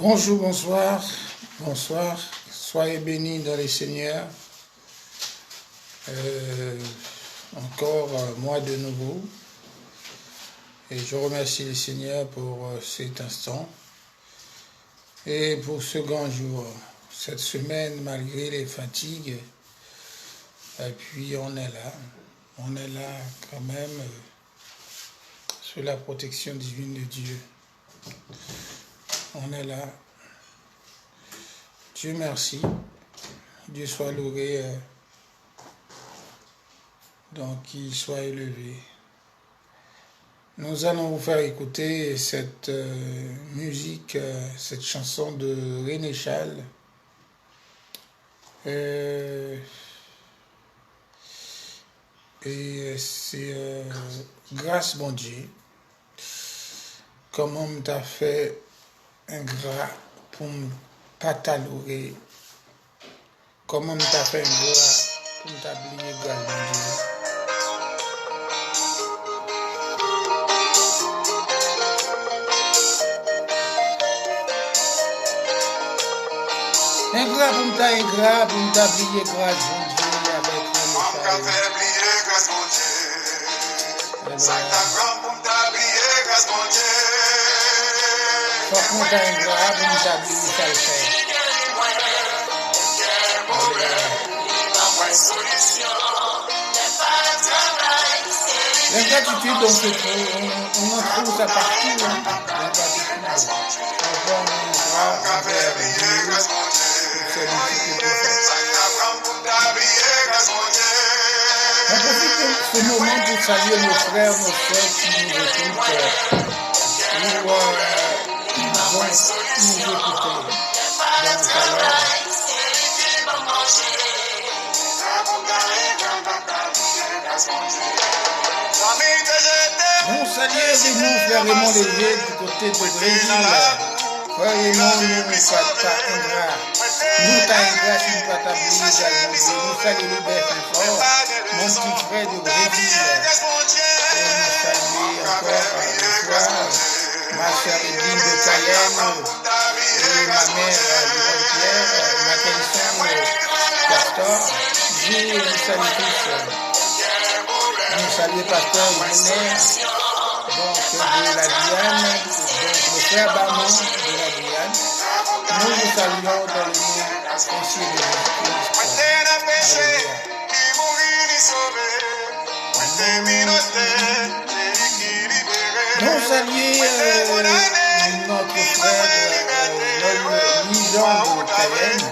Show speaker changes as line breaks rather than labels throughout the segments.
Bonjour, bonsoir, bonsoir. Soyez bénis dans les Seigneurs. Encore moi de nouveau. Et je remercie le Seigneur pour cet instant et pour ce grand jour. Cette semaine, malgré les fatigues, et puis on est là. On est là quand même sous la protection divine de Dieu. On est là. Dieu merci. Dieu soit loué. Donc qu'il soit élevé. Nous allons vous faire écouter cette musique, cette chanson de René Chal. Et c'est grâce mon Dieu. Comment m't'a fait un gras pour pas t'alouer. Comment m't'a fait un gras pour t'oublier grâce mon Dieu. Un gras pour t'oublier grâce mon Dieu avec un l'ingratitude, on en trouve ça partout. On profite de ce moment pour saluer nos frères, nos soeurs qui nous écoutent. Nous saluons mon frère Raymond Léger du côté de Brésil. Frère Raymond, nous ne sommes pas ingrats. Nous t'as ingrat si nous pas t'aboulir également. Nous saluons le bête fort, mon petit frère de Brésil. Et nous saluons encore une fois ma chère Edine de Cayenne et ma mère de Pierre, ma Kenson Pastor. Dieu nous salue tous. Nous saluons Pasteur Léonard, donc de la Guyane, donc le frère Baman de la Guyane. Nous nous saluons dans le nom aussi de Jésus-Christ. Nous saluons notre frère Lisan de Cayenne.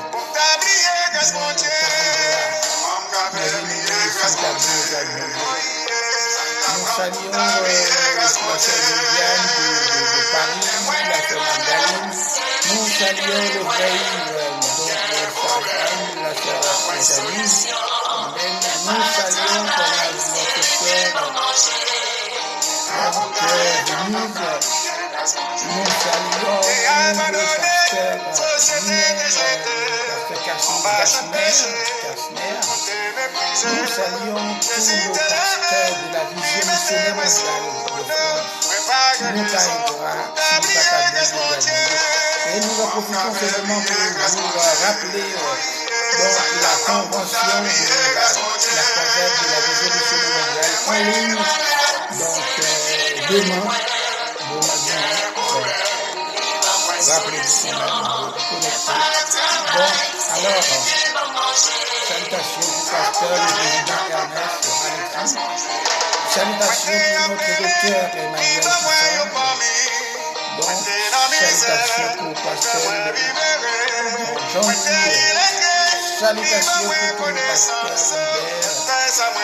Nous saluons la sœur Viviane de Paris, la sœur Magdalene. Nous saluons le frère Yves, la sœur Rosalie. Nous saluons notre sœur Denise. Nous saluons le pasteur Cassner. Nous saluons tous nos pasteurs de la vision missionnaire mondiale de France. Nous et nous en profitons seulement pour vous rappeler donc, la convention de la congrès de la vision missionnaire mondiale en ligne. Donc demain, rappelez-vous qu'on a connecté. Donc, alors, salutations au pasteur, le président Ernest Alexandre. Salutations pour notre docteur Emmanuel Toussaint. Donc, salutations pour le pasteur Jean-Louis. Salutations pour le pasteur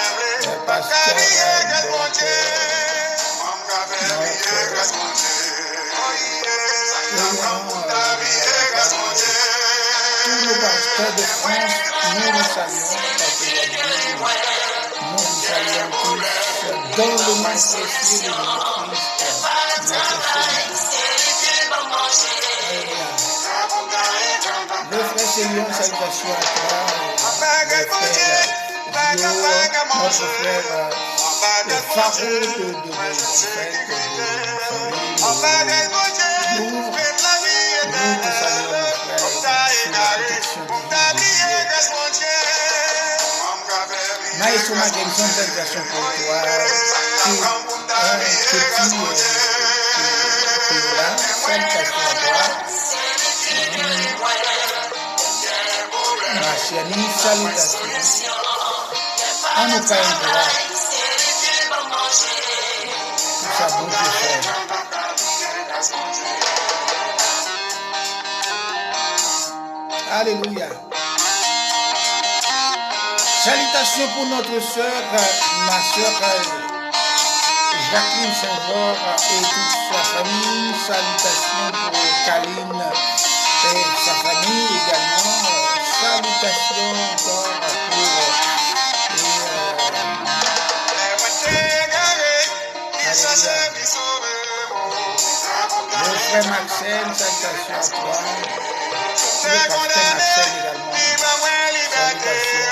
Hubert. Le pasteur tous nos pasteurs de France, nous les saluons parce que nous les saluons tous dans le nom précieux de Jésus-Christ, notre Seigneur. Le frère Seigneur, salutations à toi, le frère Dio, notre frère le pharaon de nous te est sur ma guérison, salutations pour toi. Salutations à toi. Marciani, salutations. On nous pas ingrat. Tout ça bon Dieu fait. Alléluia. Salutations pour notre soeur, ma soeur Jacqueline Saint-Georges et toute sa famille. Salutations pour Kaline et sa famille également. Salutations encore pour le frère Maxime. Salutations à toi. Le pasteur Maxime également. Salutations.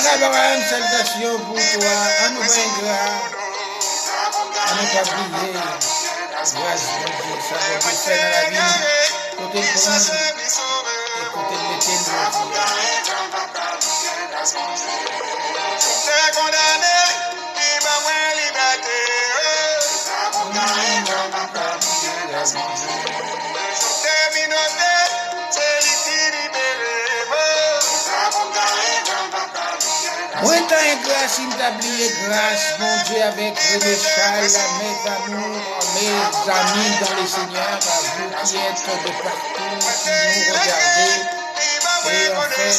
Abraham, salutations pour toi, à nous ingrat, à ne pas briller, grâce à Dieu, ça va te faire dans la vie, côté le prendre et côté le mettre moi, t'as grâce, il t'a oublié grâce, mon Dieu, avec René Charles, mes amours, mes amis dans le Seigneur, à vous qui êtes de partout, qui nous regardez, et en fait,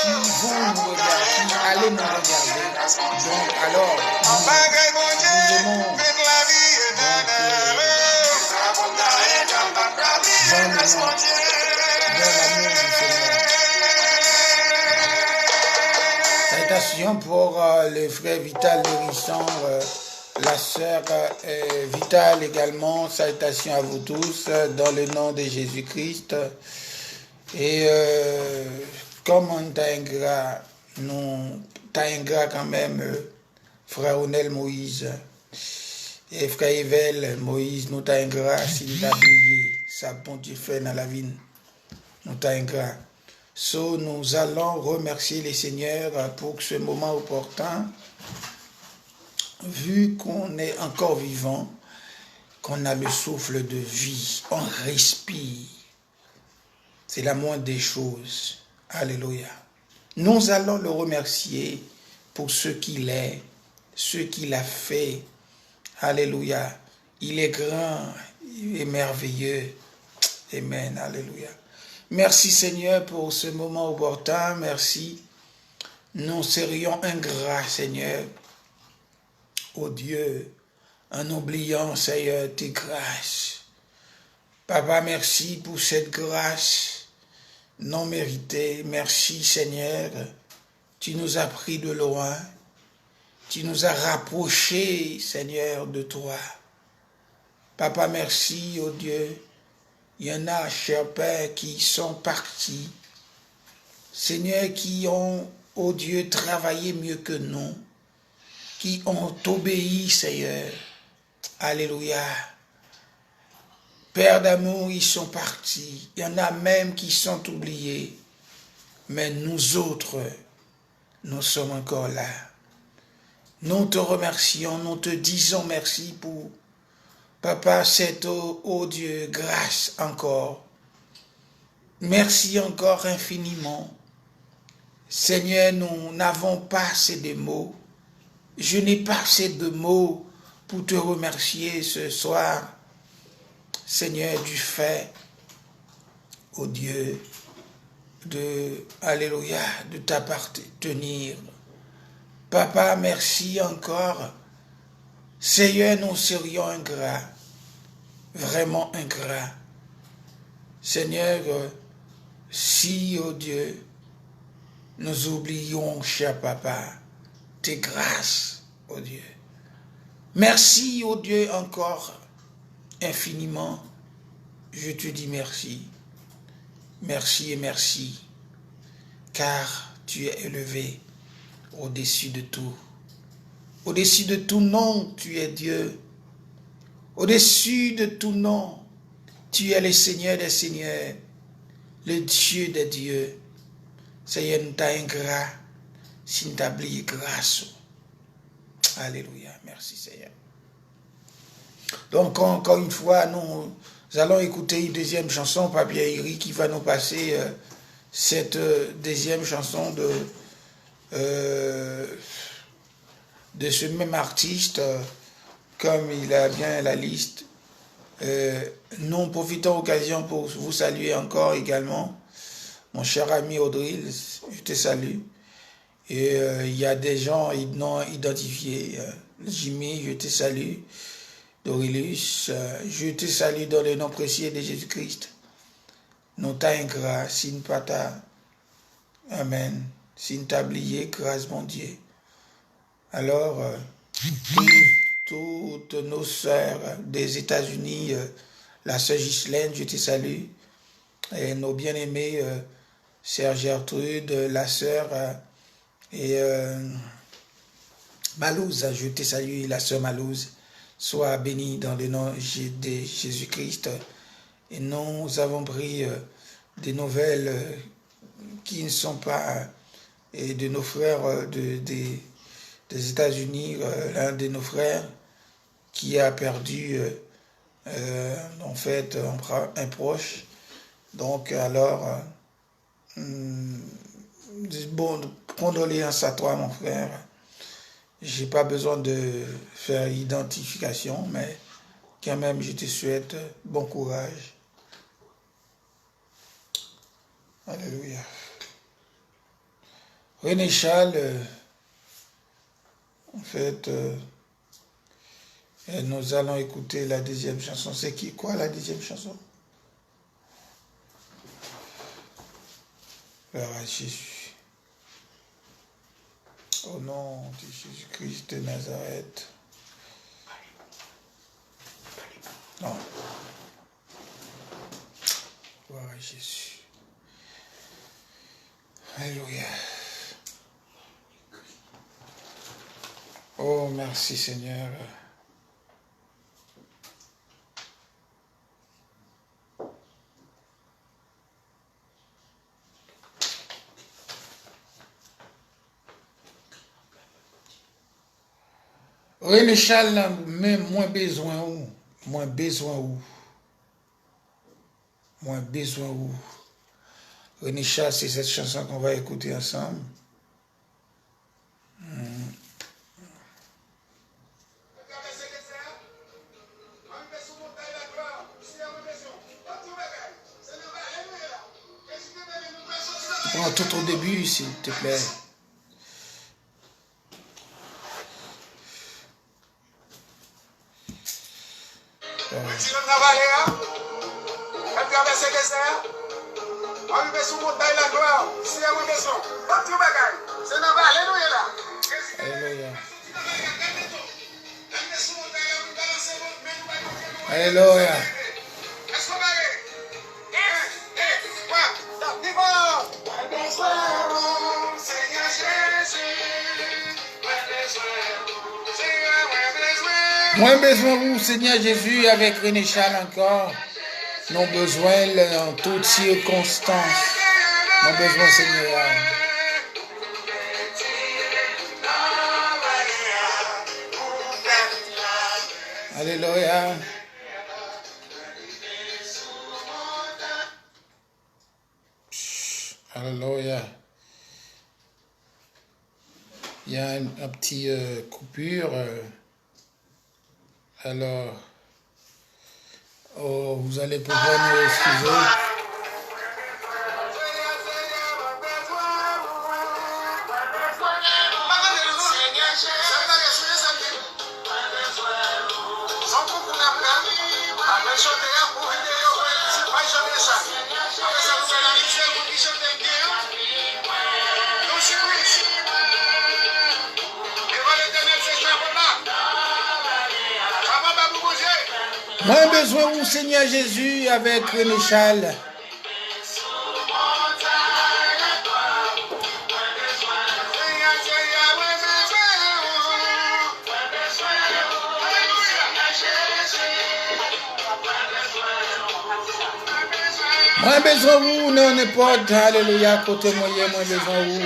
qui vous nous regardez, qui allez nous regarder. Donc, alors, nous aimons, donc, dans l'amour du Seigneur. Salutations pour le frère Vital Lérisson, la sœur Vital également. Salutations à vous tous dans le nom de Jésus-Christ. Et comme on t'a ingrat, nous t'a ingrat quand même, frère Onel Moïse et frère Evel Moïse, nous t'a ingrat s'il t'a oublié. Ça bon Dieu fait dans la vie, nous t'a ingrat. So, nous allons remercier les seigneurs pour ce moment opportun, vu qu'on est encore vivant, qu'on a le souffle de vie, on respire. C'est la moindre des choses. Alléluia. Nous allons le remercier pour ce qu'il est, ce qu'il a fait. Alléluia. Il est grand, il est merveilleux. Amen. Alléluia. Merci Seigneur pour ce moment opportun, merci. Nous serions ingrats Seigneur, ô Dieu, en oubliant Seigneur tes grâces. Papa, merci pour cette grâce non méritée. Merci Seigneur, tu nous as pris de loin, tu nous as rapprochés Seigneur de toi. Papa, merci ô Dieu. Il y en a, cher Père, qui sont partis. Seigneur, qui ont, ô Dieu, travaillé mieux que nous. Qui ont obéi, Seigneur. Alléluia. Père d'amour, ils sont partis. Il y en a même qui sont oubliés. Mais nous autres, nous sommes encore là. Nous te remercions, nous te disons merci pour Papa, c'est ô Dieu, grâce encore. Merci encore infiniment. Seigneur, nous n'avons pas assez de mots. Je n'ai pas assez de mots pour te remercier ce soir. Seigneur, du fait, ô Dieu, alléluia, de t'appartenir. Papa, merci encore. Seigneur, nous serions ingrats, vraiment ingrats. Seigneur, si, oh Dieu, nous oublions, cher Papa, tes grâces, oh Dieu. Merci, oh Dieu, encore infiniment. Je te dis merci. Merci et merci, car tu es élevé au-dessus de tout. Au-dessus de tout nom, tu es Dieu. Au-dessus de tout nom, tu es le Seigneur des Seigneurs, le Dieu des dieux. Seigneur, nous t'avons ingrat, si nous t'avons oublié grâce. Alléluia, merci Seigneur. Donc encore une fois, nous allons écouter une deuxième chanson, Papier Iri, qui va nous passer cette deuxième chanson de ce même artiste, comme il a bien la liste. Nous profitons de l'occasion pour vous saluer encore également. Mon cher ami Audril, je te salue. Et il y a des gens non identifiés. Jimmy, je te salue. Dorilus, je te salue dans le nom précieux de Jésus-Christ. Nous t'avons grâce, si nous pas ta. Amen. Si nous t'avons oublié, grâce mon Dieu. Alors, toutes nos sœurs des États-Unis, la sœur Ghislaine, je te salue. Et nos bien-aimés, sœur Gertrude, la sœur et Malouse, je te salue, la sœur Malouse. Sois bénie dans le nom de Jésus-Christ. Et nous avons pris des nouvelles qui ne sont pas de nos frères des États-Unis, l'un de nos frères qui a perdu en fait un proche. Donc alors, bon, condoléances à toi mon frère. J'ai pas besoin de faire identification, mais quand même je te souhaite bon courage. Alléluia. René Charles, en fait, nous allons écouter la deuxième chanson. C'est quoi la deuxième chanson? Gloire à Jésus. Au nom de Jésus-Christ de Nazareth. Non. Gloire à Jésus. Alléluia. Oh, merci Seigneur. René Charles, mais moins besoin où? Moins besoin où? Moins besoin où? René Charles, c'est cette chanson qu'on va écouter ensemble. Prends tout au début, s'il te plaît. Alléluia. Moins besoin vous, Seigneur Jésus, avec René Charles encore. Nos besoins en toutes circonstances. Nos besoins, Seigneur. Alléluia. Alléluia. Il y a un petit coupure. Alors, oh, vous allez pouvoir nous excuser. Moins besoin où, Seigneur Jésus, avec René Charles. Moi besoin vous, non n'importe, alléluia, côté moyen, moi besoin vous.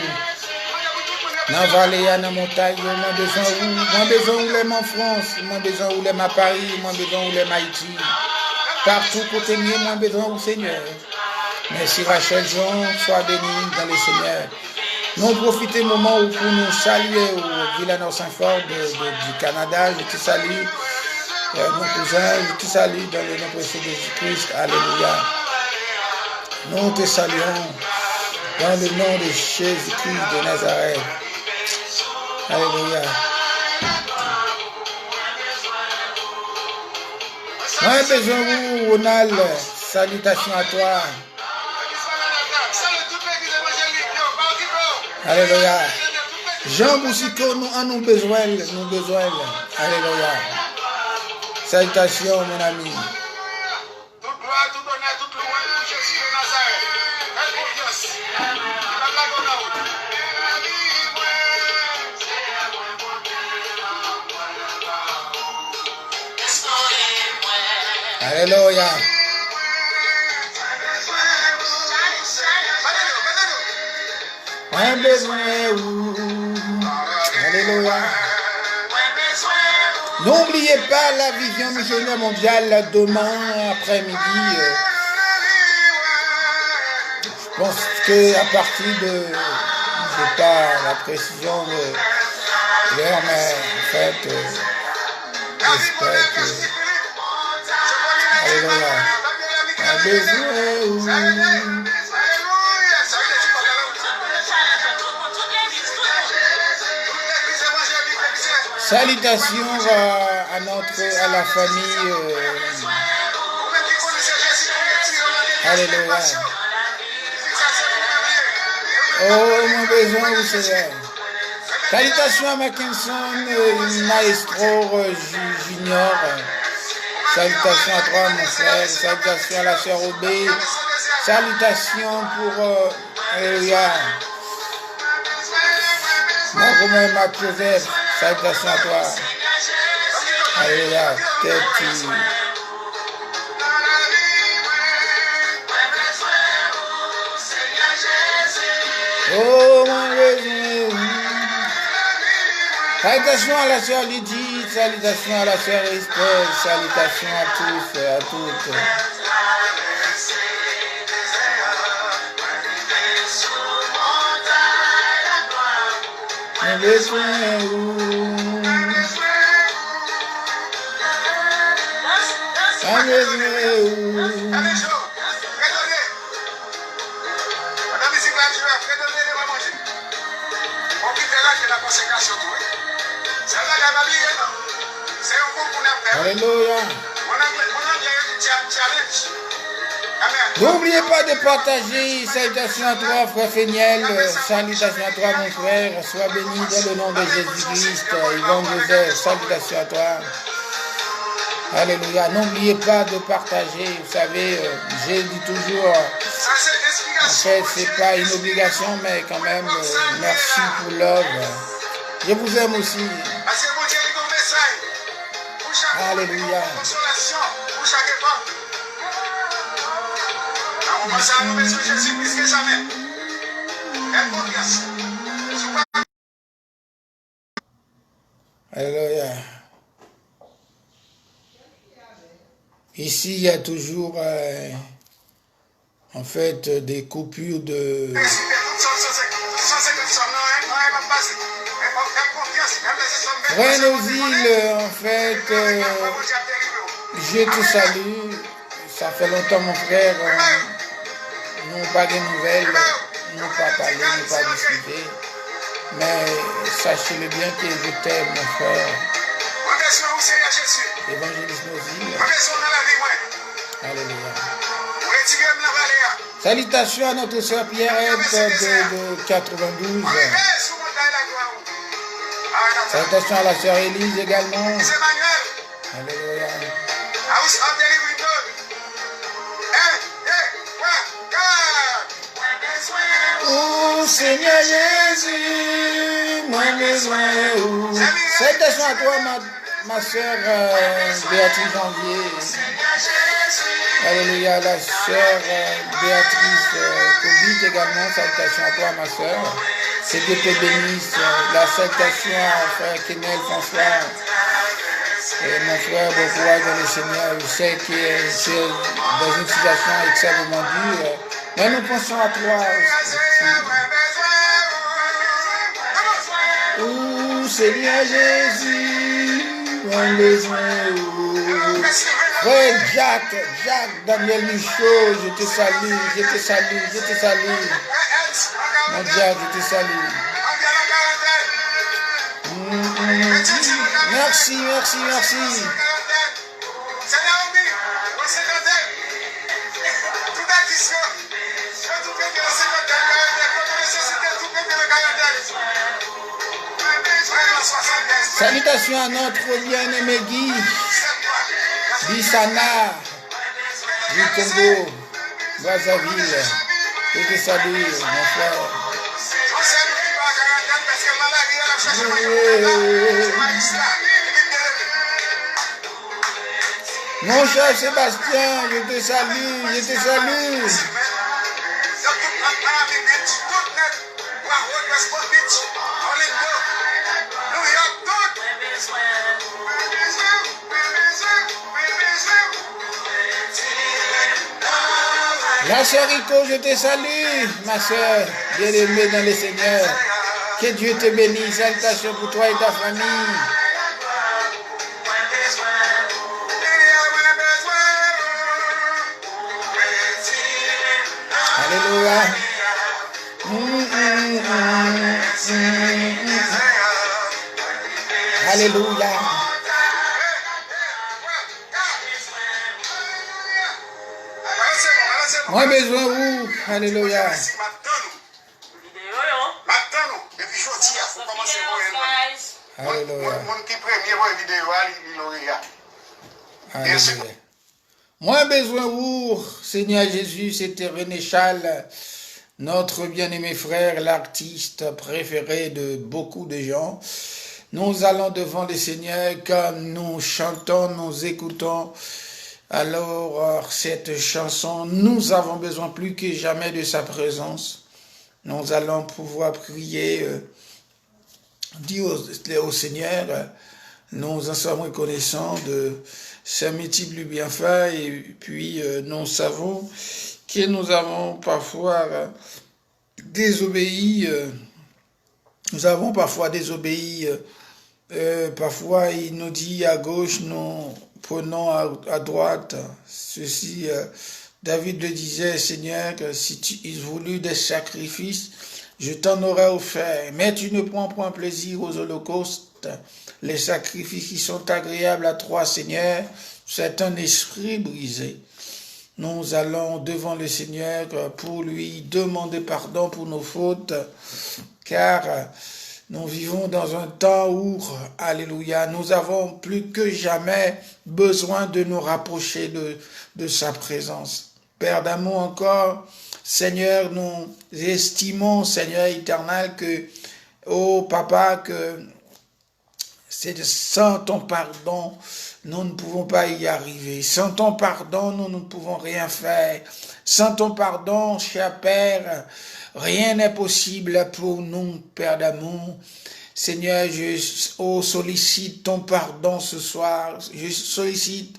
Dans la vallée, dans la montagne, moi besoin vous. Moi besoin vous les en France, moi besoin vous les à Paris, moi besoin vous les à Haïti. Partout côté mieux, moi besoin vous Seigneur. Merci Rachel Jean, sois béni dans le Seigneur. Nous profitons du moment où pour nous saluer au Villanor Saint-Fort du Canada. Je te salue, mon cousin, je te salue dans le nom de Jésus-Christ. Alléluia. Nous te saluons dans le nom de Jésus-Christ de Nazareth. Alléluia. Moi, besoin de vous, Ronald. Salutations à toi. Alléluia. Jean Boussico, nous en avons besoin. Alléluia. Salutations, mon ami. Alléluia. Un besoin. Alléluia. N'oubliez pas la vision missionnaire mondiale demain après-midi. Je pense qu'à partir de, je n'ai pas la précision de l'heure, mais en fait, j'espère que... Alléluia. Un besoin. Salutations à la famille. Alléluia. Oh, mon besoin, vous Seigneur. Salutations à Mackinson, Maestro Junior. Salutations à toi, mon frère. Salutations à la sœur Obé. Salutations pour Alléluia. Mon Romain Marc Joseph. Salutations à toi. Alléluia. Oh mon Dieu. Salutations à la sœur Lydie. Salutations à la sœur Estelle. Salutations à tous et à toutes. Mon besoin. Alléluia. N'oubliez pas de partager. Salutations à toi, frère Féniel. Salutations à toi, mon frère. Sois béni dans le nom de Jésus-Christ. Yvon Joseph, salutations à toi. Alléluia. N'oubliez pas de partager. Vous savez, je dis toujours, en fait, c'est pas une obligation, mais quand même, merci pour l'œuvre. Je vous aime aussi. Alléluia. Alléluia. Ici, il y a toujours, en fait, des coupures de... Frère Nozil, en fait, je te salue. Ça fait longtemps, mon frère, nous n'avons pas de nouvelles, nous n'avons pas parlé, nous n'avons pas discuté. Mais sachez-le bien que je t'aime, mon frère. Évangéliste Nozil. Alléluia. Salutations à notre soeur Pierrette de 92. Salutations à la sœur Élise également. Alléluia. Oh Seigneur Jésus, mon besoin. Salutations à toi, ma sœur Béatrice Janvier. Alléluia, la sœur Béatrice Kobit également, salutations à toi ma sœur. Que Dieu te bénisse. La salutation à frère Kenel François. Et mon frère, bon courage dans le Seigneur. Je sais que c'est dans une situation extrêmement dure. Mais nous pensons à toi aussi. Oh Seigneur Jésus, mon besoin. Frère Jacques, Daniel Michaud, je te salue, je te salue, je te salue. Mon Jacques, je te salue. Merci, merci, merci. Salutations à notre bien-aimé Guy Bissana du Congo, Brazzaville. Je te salue, mon frère. Mon cher Sébastien, je te salue, je te salue. La sœur Rico, je te salue, ma sœur, bien-aimée dans le Seigneur. Que Dieu te bénisse, salutations pour toi et ta famille. Alléluia. Alléluia. Moi besoin où? Alléluia. Alléluia. Alléluia. Moi besoin où? Seigneur Jésus, c'était René Chal, notre bien-aimé frère, l'artiste préféré de beaucoup de gens. Nous allons devant le Seigneur comme nous chantons, nous écoutons. Alors, cette chanson, nous avons besoin plus que jamais de sa présence. Nous allons pouvoir prier, dire au Seigneur, nous en sommes reconnaissants de ses multiples bienfaits et puis nous savons que nous avons parfois désobéi, parfois il nous dit à gauche, nous prenons à droite. Ceci, David le disait, Seigneur, si tu eusses voulu des sacrifices, je t'en aurais offert. Mais tu ne prends point plaisir aux holocaustes, les sacrifices qui sont agréables à toi, Seigneur. C'est un esprit brisé. Nous allons devant le Seigneur pour lui demander pardon pour nos fautes, car nous vivons dans un temps où, alléluia, nous avons plus que jamais besoin de nous rapprocher de sa présence. Père d'amour encore, Seigneur, nous estimons, Seigneur éternel, que, oh Papa, que c'est sans ton pardon, nous ne pouvons pas y arriver. Sans ton pardon, nous ne pouvons rien faire. Sans ton pardon, cher Père, rien n'est possible pour nous, Père d'amour. Seigneur, je sollicite ton pardon ce soir. Je sollicite,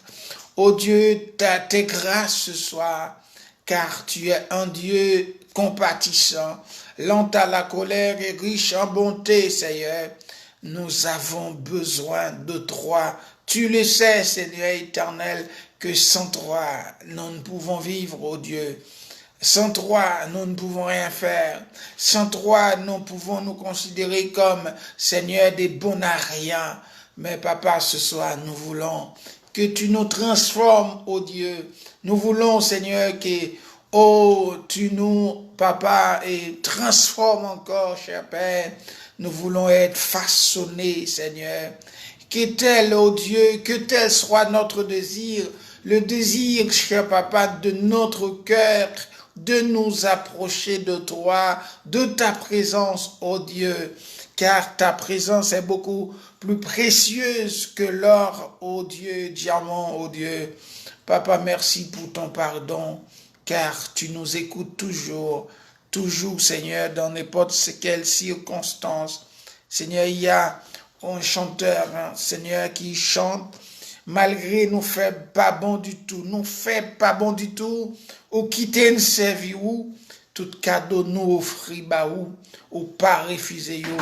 oh Dieu, tes grâces ce soir, car tu es un Dieu compatissant, lent à la colère et riche en bonté, Seigneur. Nous avons besoin de toi. Tu le sais, Seigneur éternel, que sans toi, nous ne pouvons vivre, oh Dieu. Sans toi, nous ne pouvons rien faire. Sans toi, nous pouvons nous considérer comme, Seigneur, des bons à rien. Mais papa, ce soir, nous voulons que tu nous transformes, oh Dieu. Nous voulons, Seigneur, que, oh, tu nous, papa, et transforme encore, cher Père. Nous voulons être façonnés, Seigneur. Que tel, oh Dieu, que tel soit notre désir, le désir, cher papa, de notre cœur, de nous approcher de toi, de ta présence, oh Dieu, car ta présence est beaucoup plus précieuse que l'or, oh Dieu, diamant, oh Dieu. Papa, merci pour ton pardon, car tu nous écoutes toujours, Seigneur, dans n'importe quelle circonstance. Seigneur, il y a un chanteur, Seigneur, qui chante, malgré nous fait pas bon du tout, ou quitter nous servir ou, tout cadeau nous offrir ou pas refuser yo.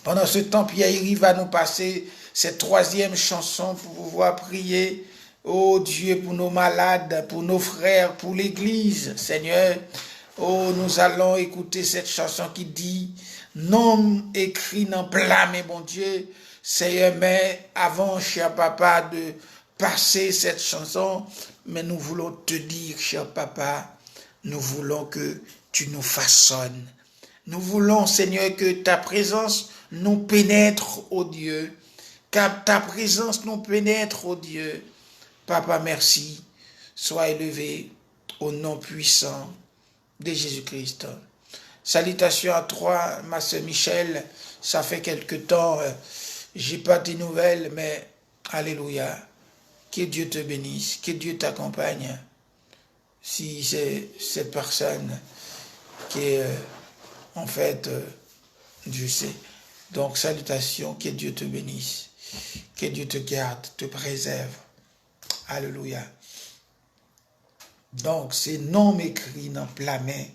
Pendant ce temps, Pierre-Yves va nous passer cette troisième chanson pour pouvoir prier, oh Dieu, pour nos malades, pour nos frères, pour l'église, Seigneur. Oh, nous allons écouter cette chanson qui dit, non écrit non blâme, bon Dieu, Seigneur, mais avant, cher papa, de passer cette chanson, mais nous voulons te dire, cher papa, nous voulons que tu nous façonnes. Nous voulons, Seigneur, que ta présence nous pénètre, oh Dieu, que ta présence nous pénètre, oh Dieu. Papa, merci, sois élevé au nom puissant de Jésus-Christ. Salutations à toi, ma sœur Michel. Ça fait quelque temps, j'ai pas de nouvelles, mais alléluia. Que Dieu te bénisse, que Dieu t'accompagne. Si c'est cette personne qui est, en fait, Dieu sait. Donc, salutations, que Dieu te bénisse, que Dieu te garde, te préserve. Alléluia. Donc, c'est non écrit dans plamé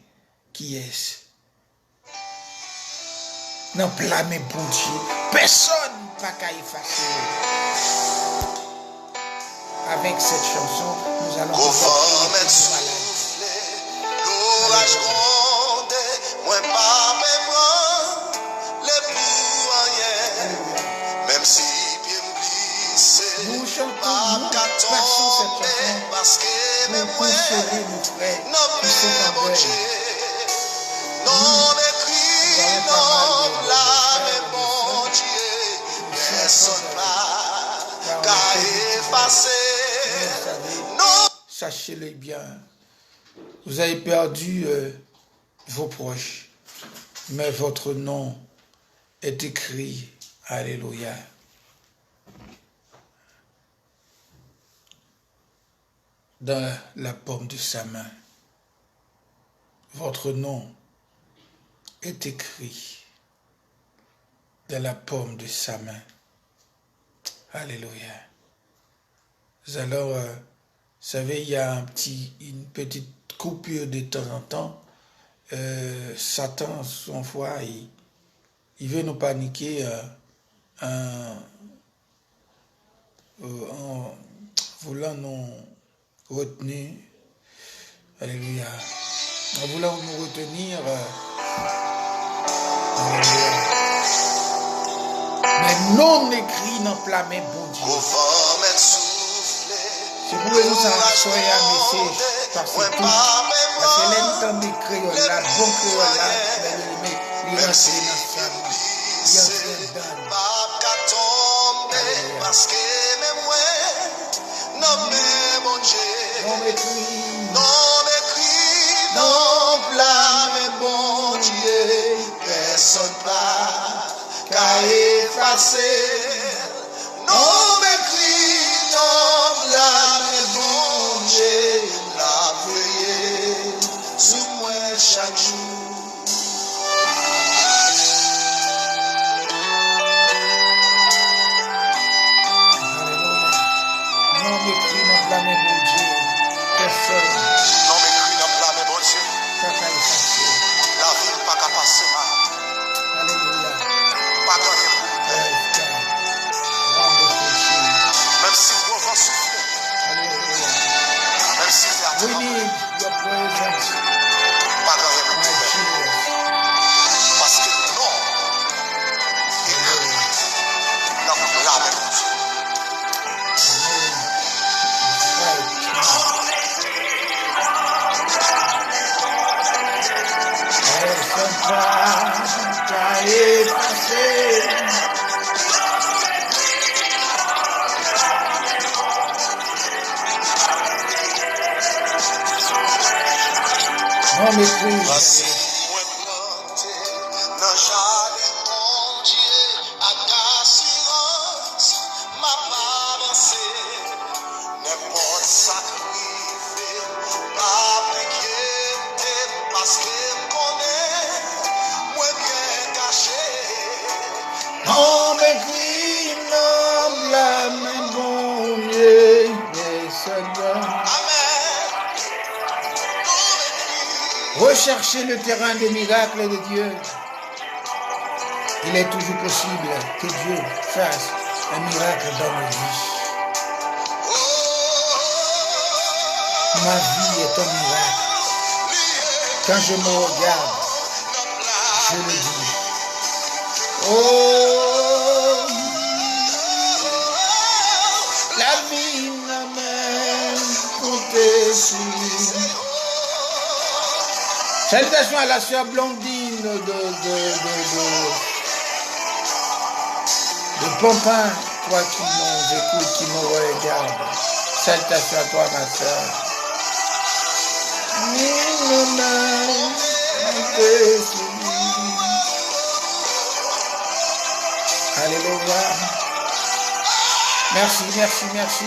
qui est-ce? Dans plamé bon Dieu. Personne n'a qu'à effacer. Avec cette chanson, nous allons pouvoir prier pour nos malades. Même si nous chantons, nous passons cette chanson pour consoler nos frères qui sont en deuil. Non écrit, non blâme, mon Dieu, personne n'a qu'à effacer. Sachez-le bien, vous avez perdu vos proches, mais votre nom est écrit. Alléluia. Dans la paume de sa main. Votre nom est écrit dans la paume de sa main. Alléluia. Alors, vous savez, il y a une petite coupure de temps en temps. Satan, son foi, il veut nous paniquer en voulant nous retenir. Alléluia. En voulant nous retenir. Mais non écrit dans plamé, bon Dieu. Si vous pouvez nous envoyer un message, parce que tout, parce que l'entend des créoles là, bon créole là, il est rentré dans sa vie. Il est rentré dans parce que même moi, non écrit, non blâme, bon Dieu, personne pas qu'à effacer. Non écrit, non blâme, bon Dieu, la prière sous moi chaque jour. Non m'écrit, non blâme, bon Dieu, personne. Non m'écrit, non blâme, bon Dieu, qu'à effacer. La vie pas qu'à passer mal. Alléluia. Pas gagner pour même si vous vent souffler. Alléluia. Même si vous êtes we need your presence. Pas gagner pour parce que non, non, la même chose. Non méprise. Recherchez le terrain des miracles de Dieu. Il est toujours possible que Dieu fasse un miracle dans nos vies. Ma vie est un miracle. Quand je me regarde, je le dis. Oh, la vie n'a même compté sur lui. Salutations à la sœur Blondine de Pompin, toi qui m'écoutes, qui me regarde. Salutations à toi, ma sœur. Alléluia. Merci, merci, merci.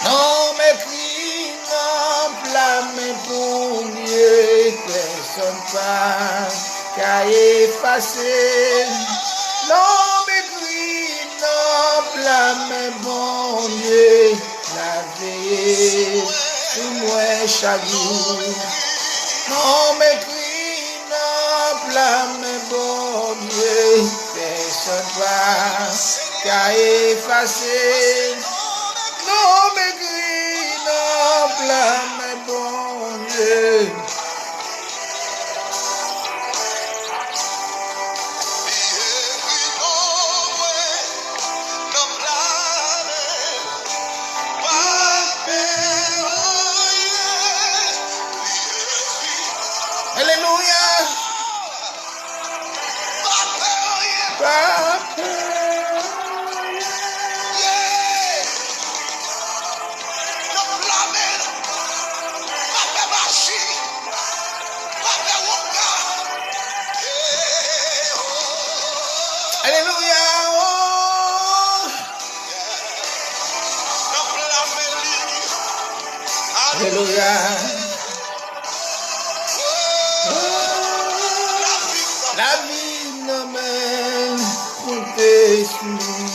Non, mes cris n'enflamment pour Dieu, personne pas qu'à effacer. Non, mes cris n'enflamment bon Dieu, la veille sous moi chaque jour. Non, mes cris n'enflamment bon Dieu, personne pas qu'à effacer. Non, mes cris n'enflamment bon Dieu. Alléluia. La vie ne m'a compté sur lui.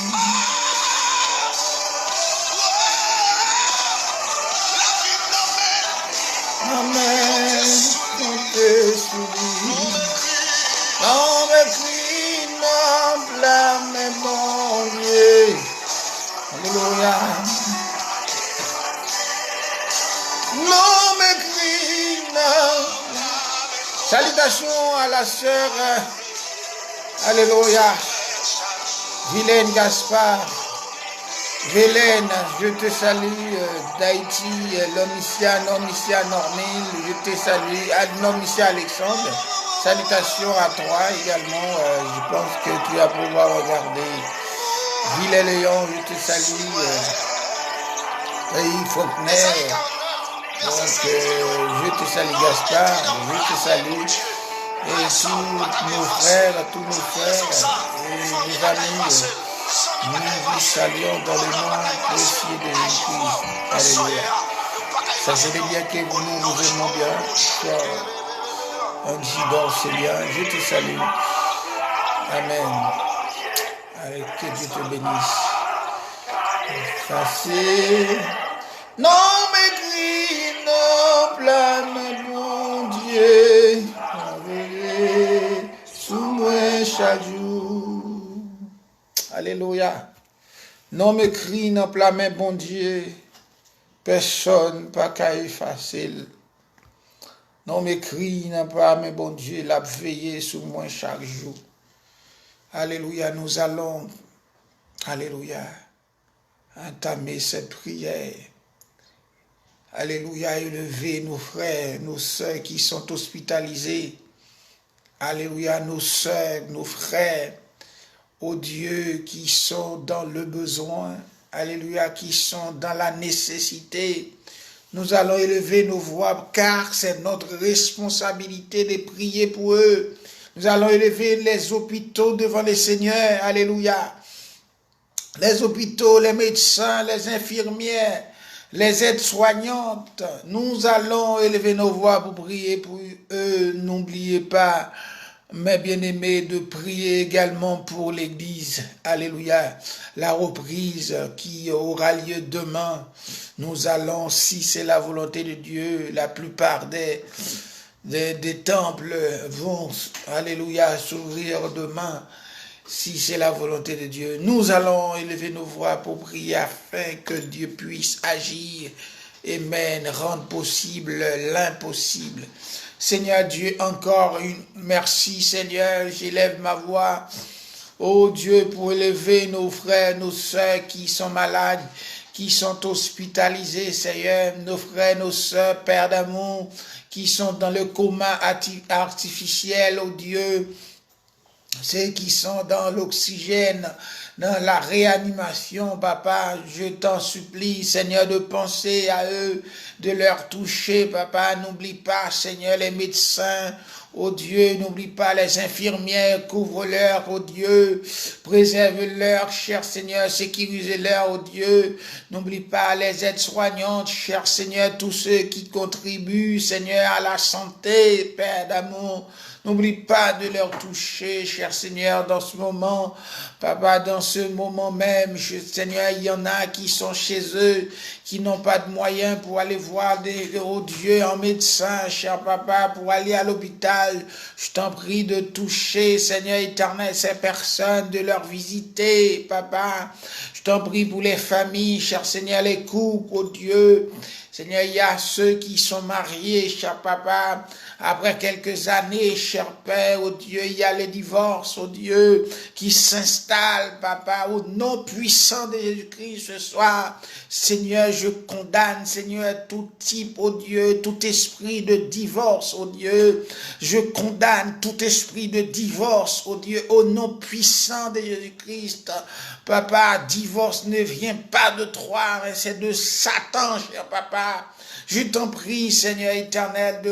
Non, mes cris n'enflamment mon Dieu. Alléluia. Non, mes cris n'enflamment. Salutations à la sœur, alléluia, Vilaine Gaspard. Vilaine, je te salue d'Haïti, Nomicia Normile, je te salue, Nomicia Alexandre. Salutations à toi également, je pense que tu vas pouvoir regarder. Vilain-Léon, je te salue, Faulkner. Donc, je te salue Gaspard, je te salue, et tous nos frères et nos amis, nous vous saluons dans le nom précieux de Jésus-Christ. Alléluia. Sachez bien que nous nous aimons bien. Angie Dorcelia, je te salue. Amen. Allez, que Dieu te bénisse. Effacez. Non, mes cris n'enflamme mon Dieu, veillez sous moi chaque jour. Alléluia. Non, mes cris n'enflamme mon Dieu, personne pas qu'à effacer. Non, mes cris n'enflamme mon Dieu, la veillée sous moi chaque jour. Alléluia, nous allons, alléluia, entamer cette prière. Alléluia, élever nos frères, nos sœurs qui sont hospitalisés. Alléluia, nos sœurs, nos frères, ô Dieu, qui sont dans le besoin. Alléluia, qui sont dans la nécessité. Nous allons élever nos voix, car c'est notre responsabilité de prier pour eux. Nous allons élever les hôpitaux devant le Seigneur. Alléluia. Les hôpitaux, les médecins, les infirmières, les aides-soignantes, nous allons élever nos voix pour prier pour eux. N'oubliez pas, mes bien-aimés, de prier également pour l'Église. Alléluia. La reprise qui aura lieu demain. Nous allons, si c'est la volonté de Dieu, la plupart des temples vont, alléluia, s'ouvrir demain. Si c'est la volonté de Dieu, nous allons élever nos voix pour prier afin que Dieu puisse agir. Amen. Rendre possible l'impossible. Seigneur Dieu, encore une merci, Seigneur. J'élève ma voix, oh Dieu, pour élever nos frères, nos sœurs qui sont malades, qui sont hospitalisés, Seigneur. Nos frères, nos sœurs, Père d'amour, qui sont dans le coma artificiel, oh Dieu. Ceux qui sont dans l'oxygène, dans la réanimation, papa, je t'en supplie, Seigneur, de penser à eux, de leur toucher, papa. N'oublie pas, Seigneur, les médecins, oh Dieu, n'oublie pas les infirmières, couvre-leur, oh Dieu, préserve-leur, cher Seigneur, sécurise-leur, oh Dieu. N'oublie pas les aides-soignantes, cher Seigneur, tous ceux qui contribuent, Seigneur, à la santé, Père d'amour. N'oublie pas de leur toucher, cher Seigneur, dans ce moment. Papa, dans ce moment même, Seigneur, il y en a qui sont chez eux, qui n'ont pas de moyens pour aller voir oh Dieu, en médecin, cher papa, pour aller à l'hôpital. Je t'en prie de toucher, Seigneur éternel, ces personnes, de leur visiter, papa. Je t'en prie pour les familles, cher Seigneur, les couples, oh Dieu. Seigneur, il y a ceux qui sont mariés, cher papa, après quelques années, cher Père, oh Dieu, il y a les divorces, oh Dieu, qui s'installent, papa, au nom puissant de Jésus-Christ ce soir. Seigneur, je condamne, Seigneur, tout type, oh Dieu, tout esprit de divorce, oh Dieu. Je condamne tout esprit de divorce, oh Dieu, au nom puissant de Jésus-Christ. Papa, divorce ne vient pas de toi, mais c'est de Satan, cher papa. Je t'en prie, Seigneur éternel,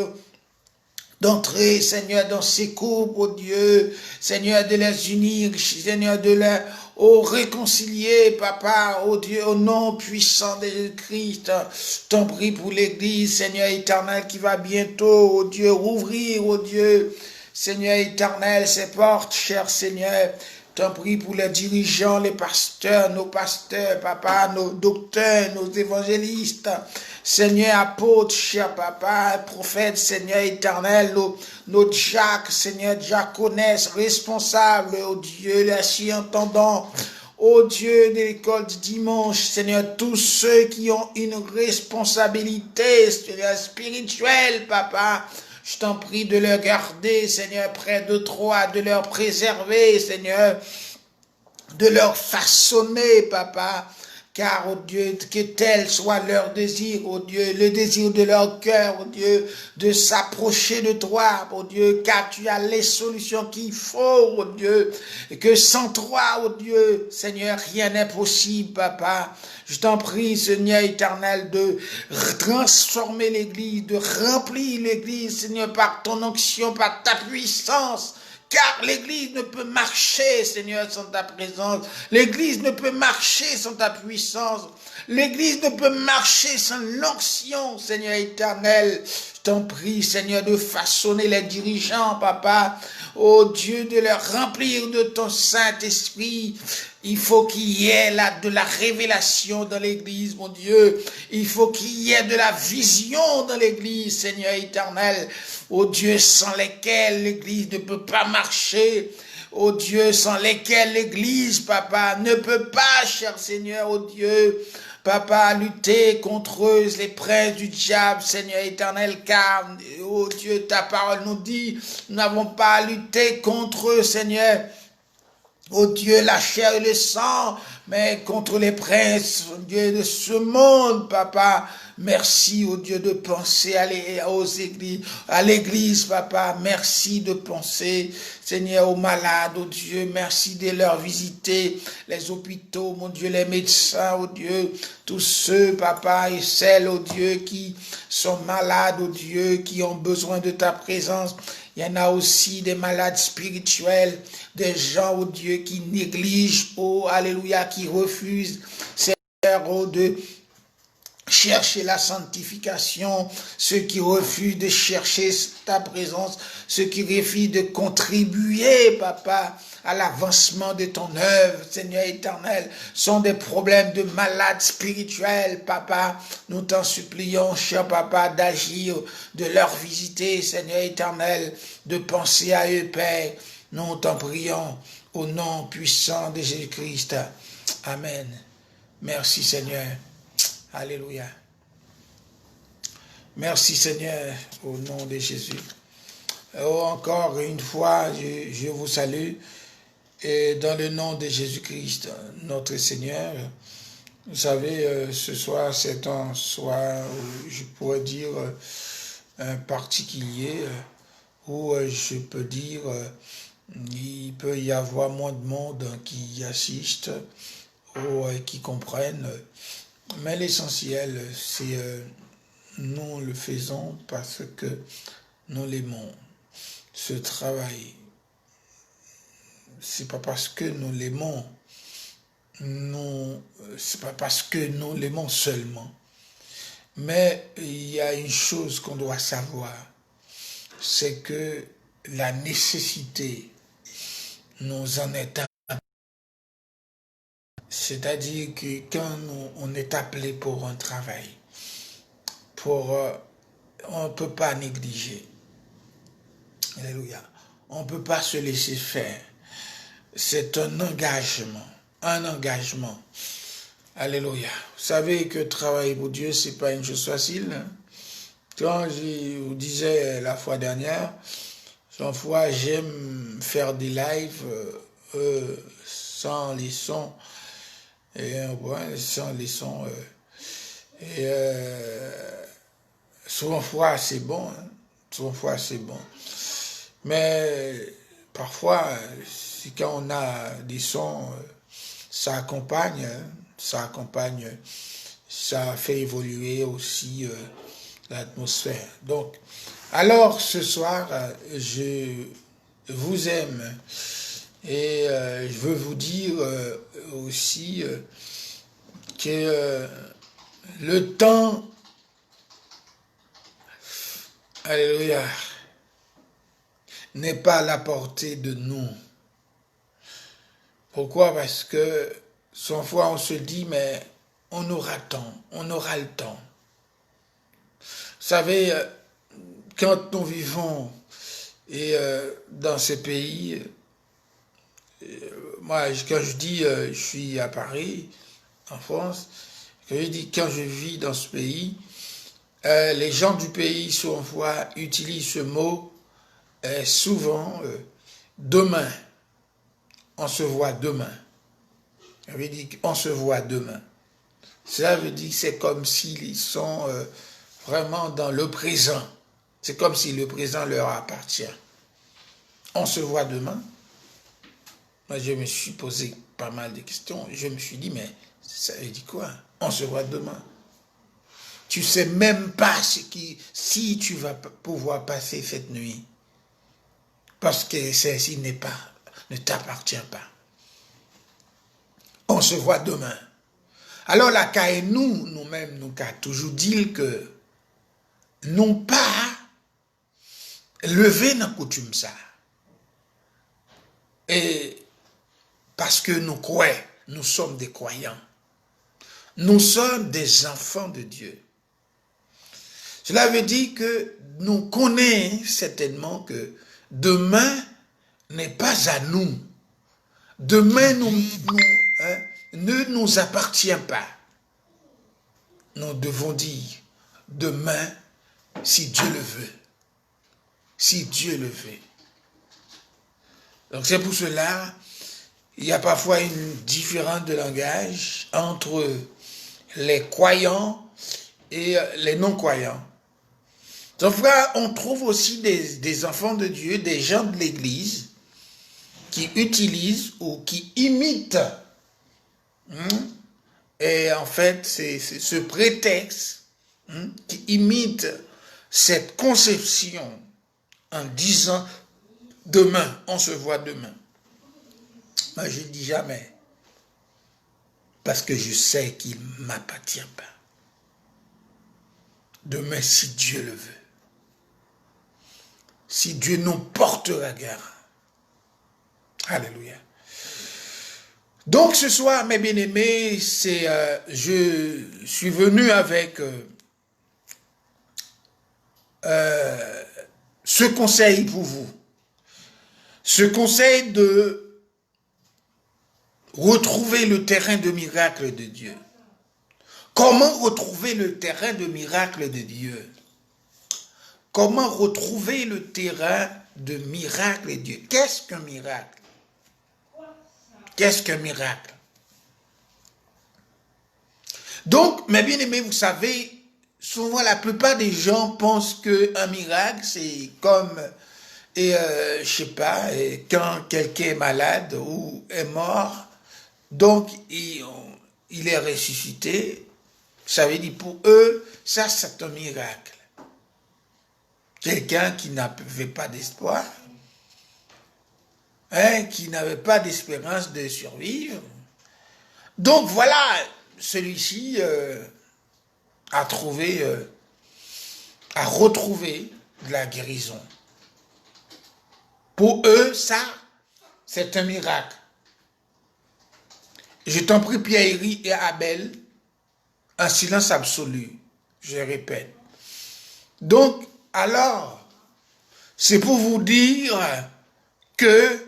d'entrer, Seigneur, dans ces couples, oh Dieu, Seigneur, de les unir, Seigneur, de les réconcilier, papa, oh Dieu, au nom puissant de Jésus-Christ. Je t'en prie pour l'Église, Seigneur éternel, qui va bientôt, oh Dieu, rouvrir, oh Dieu, Seigneur éternel, ses portes, cher Seigneur. T'en prie pour les dirigeants, les pasteurs, nos pasteurs, papa, nos docteurs, nos évangélistes, Seigneur apôtre, cher papa, prophète, Seigneur éternel, nos diacres, Seigneur diaconesses, responsables, oh Dieu, les surintendants, oh Dieu de l'école du dimanche, Seigneur, tous ceux qui ont une responsabilité, Seigneur, spirituelle, papa. Je t'en prie de leur garder, Seigneur, près de toi, de leur préserver, Seigneur, de leur façonner, papa. Car, oh Dieu, que tel soit leur désir, oh Dieu, le désir de leur cœur, oh Dieu, de s'approcher de toi, oh Dieu, car tu as les solutions qu'il faut, oh Dieu, et que sans toi, oh Dieu, Seigneur, rien n'est possible, papa. Je t'en prie, Seigneur éternel, de transformer l'Église, de remplir l'Église, Seigneur, par ton onction, par ta puissance. Car l'Église ne peut marcher, Seigneur, sans ta présence. L'Église ne peut marcher sans ta puissance. L'Église ne peut marcher sans l'onction, Seigneur éternel. Je t'en prie, Seigneur, de façonner les dirigeants, papa. Oh Dieu, de leur remplir de ton Saint-Esprit. Il faut qu'il y ait de la révélation dans l'Église, mon Dieu. Il faut qu'il y ait de la vision dans l'Église, Seigneur éternel. Oh Dieu, sans lesquels l'Église ne peut pas marcher. Oh Dieu, sans lesquels l'Église, papa, ne peut pas, cher Seigneur, oh Dieu, papa, lutter contre eux, les princes du diable, Seigneur éternel, car, oh Dieu, ta parole nous dit, nous n'avons pas à lutter contre eux, Seigneur. Oh Dieu, la chair et le sang, mais contre les princes, oh Dieu, de ce monde, papa. Merci, oh Dieu, de penser à l'église, papa. Merci de penser, Seigneur, aux malades, oh Dieu. Merci de leur visiter les hôpitaux, mon Dieu, les médecins, oh Dieu. Tous ceux, papa, et celles, oh Dieu, qui sont malades, oh Dieu, qui ont besoin de ta présence. Il y en a aussi des malades spirituels, des gens, oh Dieu, qui négligent, oh Alléluia, qui refusent, Seigneur, oh chercher la sanctification, ceux qui refusent de chercher ta présence, ceux qui refusent de contribuer, papa, à l'avancement de ton œuvre, Seigneur éternel, sont des problèmes de malades spirituels, papa. Nous t'en supplions, cher papa, d'agir, de leur visiter, Seigneur éternel, de penser à eux, Père. Nous t'en prions au nom puissant de Jésus-Christ. Amen. Merci, Seigneur. Alléluia. Merci Seigneur, au nom de Jésus. Encore une fois, je vous salue. Et dans le nom de Jésus-Christ, notre Seigneur, vous savez, ce soir, c'est un soir, je pourrais dire, un particulier, où je peux dire, il peut y avoir moins de monde qui assiste, ou qui comprennent. Mais l'essentiel, c'est nous le faisons parce que nous l'aimons. Ce travail, c'est pas parce que nous l'aimons, c'est pas parce que nous l'aimons seulement. Mais il y a une chose qu'on doit savoir, c'est que la nécessité nous en est un. C'est-à-dire que quand on est appelé pour un travail, on ne peut pas négliger. Alléluia. On ne peut pas se laisser faire. C'est un engagement. Un engagement. Alléluia. Vous savez que travailler pour Dieu, ce n'est pas une chose facile. Quand je vous disais la fois dernière, parfois j'aime faire des lives sans les sons. Et sans les sons. Souvent fois c'est bon. Souvent fois c'est bon. Mais parfois, quand on a des sons, ça accompagne, ça fait évoluer aussi l'atmosphère. Donc, alors ce soir, je vous aime et je veux vous dire aussi que le temps, alléluia, n'est pas à la portée de nous. Pourquoi? Parce que son fois on se dit, mais on aura le temps. Vous savez, quand nous vivons dans ces pays, moi, quand je dis je suis à Paris, en France, quand je vis dans ce pays, les gens du pays, souvent, utilisent ce mot souvent, demain. On se voit demain. Ça veut dire qu'on se voit demain. Ça veut dire que c'est comme s'ils sont vraiment dans le présent. C'est comme si le présent leur appartient. On se voit demain. Moi, je me suis posé pas mal de questions. Je me suis dit, mais ça veut dire quoi? On se voit demain. Tu sais même pas si tu vas pouvoir passer cette nuit. Parce que celle-ci ne t'appartient pas. On se voit demain. Alors la et nous-mêmes, nous avons toujours dit que non pas lever dans coutume ça. Et parce que nous croyons, nous sommes des croyants. Nous sommes des enfants de Dieu. Cela veut dire que nous connaissons certainement que demain n'est pas à nous. Demain ne nous appartient pas. Nous devons dire demain, si Dieu le veut. Si Dieu le veut. Donc c'est pour cela, il y a parfois une différence de langage entre les croyants et les non-croyants. Donc là, on trouve aussi des enfants de Dieu, des gens de l'Église, qui utilisent ou qui imitent. Et en fait, c'est ce prétexte qui imite cette conception en disant demain, on se voit demain. Moi, je ne dis jamais, parce que je sais qu'il ne m'appartient pas. demain si Dieu le veut. Si Dieu nous porte la guerre. Alléluia. Donc ce soir, mes bien-aimés, je suis venu avec ce conseil pour vous. Ce conseil de retrouver le terrain de miracle de Dieu. Comment retrouver le terrain de miracle de Dieu? Comment retrouver le terrain de miracle de Dieu? Qu'est-ce qu'un miracle? Qu'est-ce qu'un miracle? Donc, mes bien-aimés, vous savez, souvent la plupart des gens pensent qu'un miracle, c'est comme, je sais pas, quand quelqu'un est malade ou est mort, donc il est ressuscité. Ça veut dire pour eux, ça c'est un miracle. Quelqu'un qui n'avait pas d'espoir, qui n'avait pas d'espérance de survivre. Donc voilà, celui-ci a retrouvé de la guérison. Pour eux, ça, c'est un miracle. Je t'en prie, Pierre et Abel, un silence absolu, je répète. Donc, alors, c'est pour vous dire que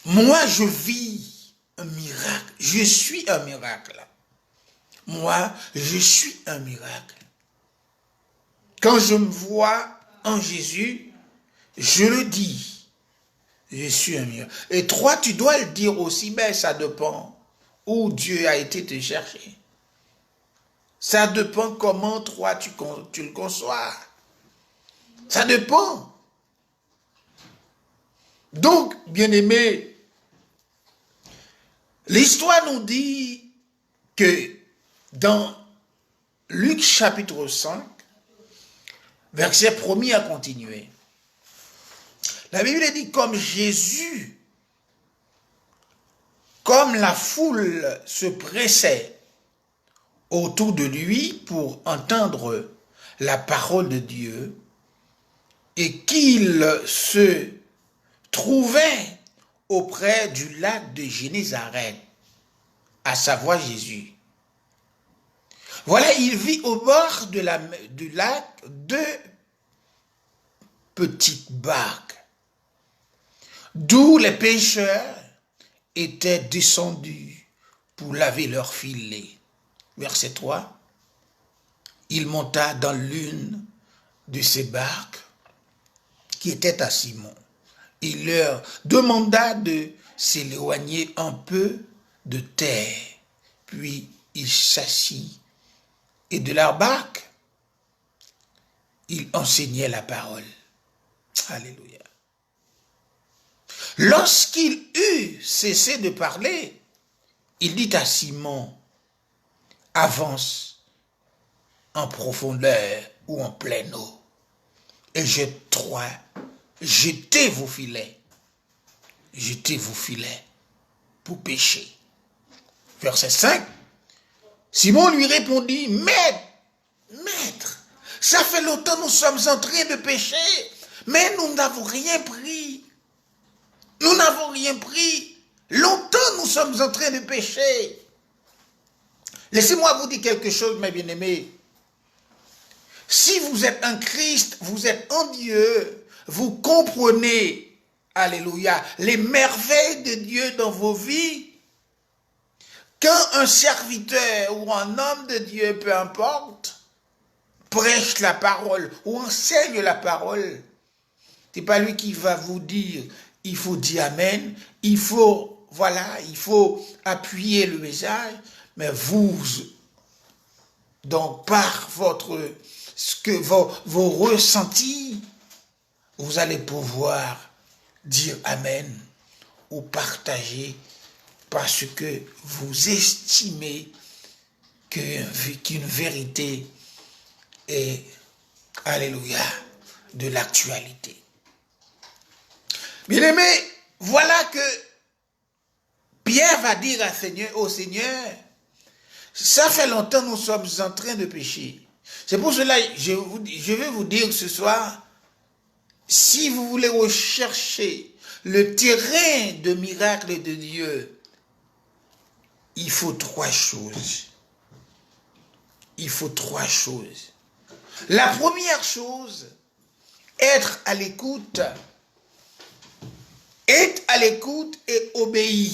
moi, je vis un miracle. Je suis un miracle. Moi, je suis un miracle. Quand je me vois en Jésus, je le dis. Je suis un miracle. Et toi, tu dois le dire aussi, mais ça dépend où Dieu a été te chercher. Ça dépend comment toi tu le conçois. Ça dépend. Donc, bien-aimés, l'histoire nous dit que dans Luc chapitre 5, verset 1er à continuer, la Bible dit comme Jésus, comme la foule se pressait autour de lui pour entendre la parole de Dieu et qu'il se trouvait auprès du lac de Génézareth, à savoir Jésus. Voilà, il vit au bord du lac deux petites barques, d'où les pêcheurs étaient descendus pour laver leurs filets. Verset 3, il monta dans l'une de ces barques qui était à Simon. Il leur demanda de s'éloigner un peu de terre. Puis il s'assit et de leur barque, il enseignait la parole. Alléluia. Lorsqu'il eut cessé de parler, il dit à Simon, avance en profondeur ou en pleine eau et jetez vos filets pour pêcher. Verset 5, Simon lui répondit, Maître, ça fait longtemps nous sommes en train de pêcher, mais nous n'avons rien pris. Nous n'avons rien pris. Longtemps nous sommes en train de pêcher. Laissez-moi vous dire quelque chose, mes bien-aimés. Si vous êtes en Christ, vous êtes en Dieu, vous comprenez, alléluia, les merveilles de Dieu dans vos vies. Quand un serviteur ou un homme de Dieu, peu importe, prêche la parole ou enseigne la parole, c'est pas lui qui va vous dire, il faut dire Amen, il faut appuyer le message, mais vous, donc par vos ressentis, vous allez pouvoir dire Amen ou partager parce que vous estimez qu'une vérité est, alléluia, de l'actualité. Bien-aimés, voilà que Pierre va dire au Seigneur, ça fait longtemps nous sommes en train de pécher. C'est pour cela que je vais vous dire ce soir, si vous voulez rechercher le terrain de miracle de Dieu, il faut trois choses. Il faut trois choses. La première chose, être à l'écoute. Être à l'écoute et obéir.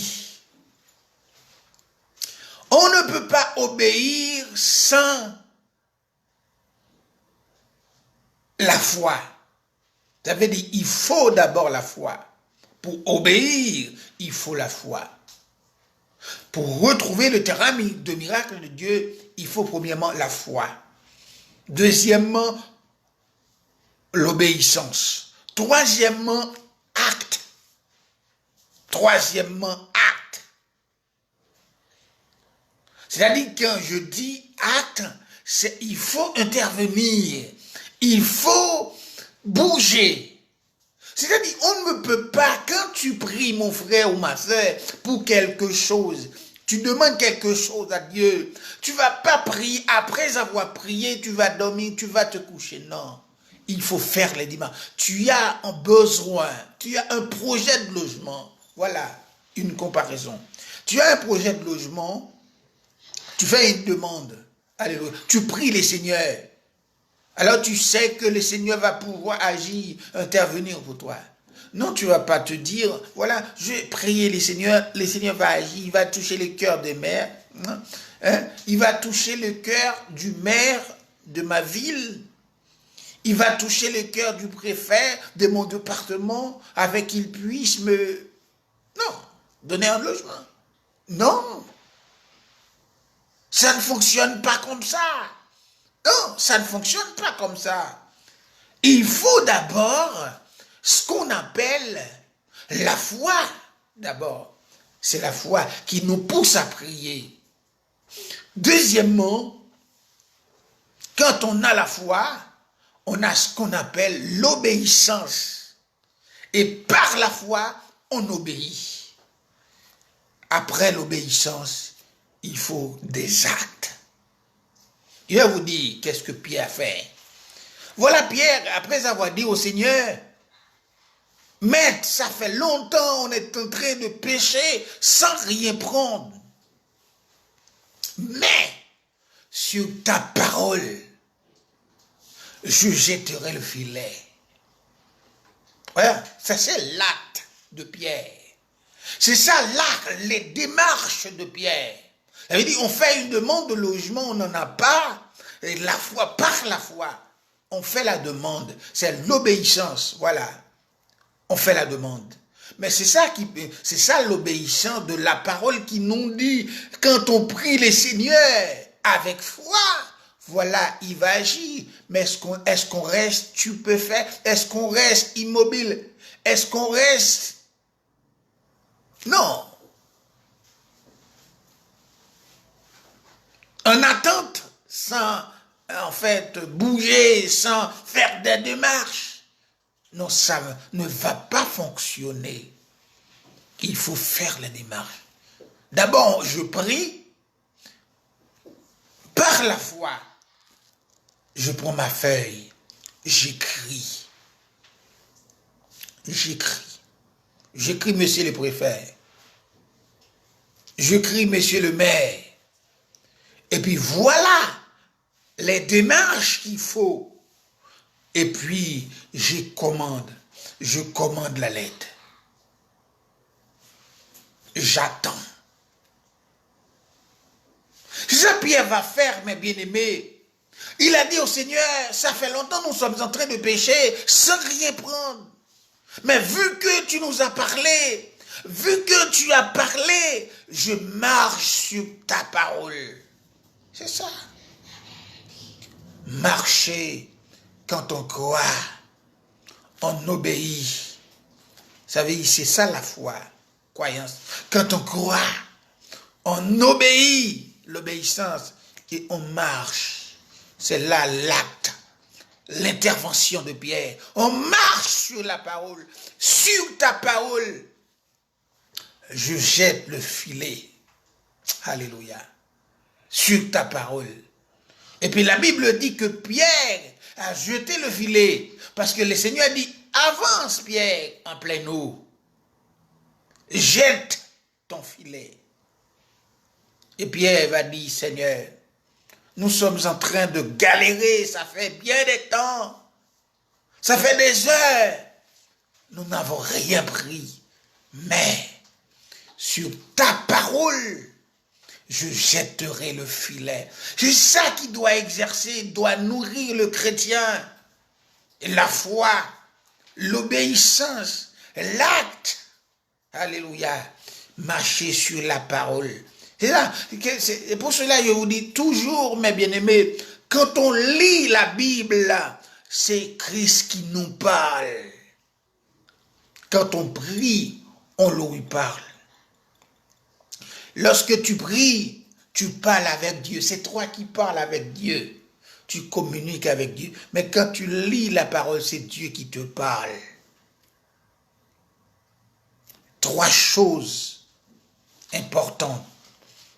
On ne peut pas obéir sans la foi. Ça veut dire il faut d'abord la foi. Pour obéir, il faut la foi. Pour retrouver le terrain de miracle de Dieu, il faut premièrement la foi. Deuxièmement, l'obéissance. Troisièmement, acte. Troisièmement, acte. C'est-à-dire quand je dis acte, il faut intervenir. Il faut bouger. C'est-à-dire, on ne peut pas, quand tu pries, mon frère ou ma soeur, pour quelque chose, tu demandes quelque chose à Dieu, tu ne vas pas prier, après avoir prié, tu vas dormir, tu vas te coucher. Non, il faut faire les démarches. Tu as un besoin, tu as un projet de logement. Voilà, une comparaison. Tu as un projet de logement, tu fais une demande. Alléluia. Tu pries les seigneurs. Alors tu sais que le Seigneur va pouvoir agir, intervenir pour toi. Non, tu ne vas pas te dire, voilà, je vais prier le Seigneur va agir, il va toucher le cœur des maires, il va toucher le cœur du maire de ma ville, il va toucher le cœur du préfet de mon département, avec qu'il puisse me... Non, donner un logement. Non, ça ne fonctionne pas comme ça. Non, ça ne fonctionne pas comme ça. Il faut d'abord ce qu'on appelle la foi. D'abord, c'est la foi qui nous pousse à prier. Deuxièmement, quand on a la foi, on a ce qu'on appelle l'obéissance. Et par la foi, on obéit. Après l'obéissance, il faut des actes. Je vais vous dire qu'est-ce que Pierre fait. Voilà Pierre, après avoir dit au Seigneur, Maître, ça fait longtemps on est en train de pécher sans rien prendre. Mais sur ta parole, je jetterai le filet. Voilà, ça c'est l'acte de Pierre. C'est ça l'acte, les démarches de Pierre. Ça veut dire, on fait une demande de logement, on n'en a pas. Et la foi, par la foi, on fait la demande. C'est l'obéissance, voilà. On fait la demande. Mais c'est ça l'obéissance de la parole qui nous dit, quand on prie les seigneurs avec foi, voilà, il va agir. Mais est-ce qu'on reste stupéfait? Est-ce qu'on reste immobile? Est-ce qu'on reste... Non. En attente, sans en fait bouger, sans faire des démarches. Non, ça ne va pas fonctionner. Il faut faire les démarches. D'abord, je prie. Par la foi, je prends ma feuille, j'écris. J'écris. J'écris monsieur le préfet. J'écris monsieur le maire. Et puis voilà les démarches qu'il faut. Et puis je commande la lettre. J'attends. C'est ça que Pierre va faire, mes bien-aimés. Il a dit au Seigneur, ça fait longtemps que nous sommes en train de pécher sans rien prendre. Mais vu que tu nous as parlé, vu que tu as parlé, je marche sur ta parole. C'est ça. Marcher quand on croit, on obéit. Vous savez, c'est ça la foi, croyance. Quand on croit, on obéit, l'obéissance, et on marche. C'est là l'acte, l'intervention de Pierre. On marche sur la parole, sur ta parole. Je jette le filet. Alléluia. Sur ta parole. Et puis la Bible dit que Pierre a jeté le filet, parce que le Seigneur a dit, avance Pierre en pleine eau, jette ton filet. Et Pierre va dire, Seigneur, nous sommes en train de galérer, ça fait bien des temps, ça fait des heures, nous n'avons rien pris, mais sur ta parole, je jetterai le filet. C'est ça qui doit exercer, doit nourrir le chrétien. La foi, l'obéissance, l'acte. Alléluia. Marcher sur la parole. C'est ça. Et pour cela, je vous dis toujours, mes bien-aimés, quand on lit la Bible, c'est Christ qui nous parle. Quand on prie, on lui parle. Lorsque tu pries, tu parles avec Dieu. C'est toi qui parles avec Dieu. Tu communiques avec Dieu. Mais quand tu lis la parole, c'est Dieu qui te parle. 3 choses importantes.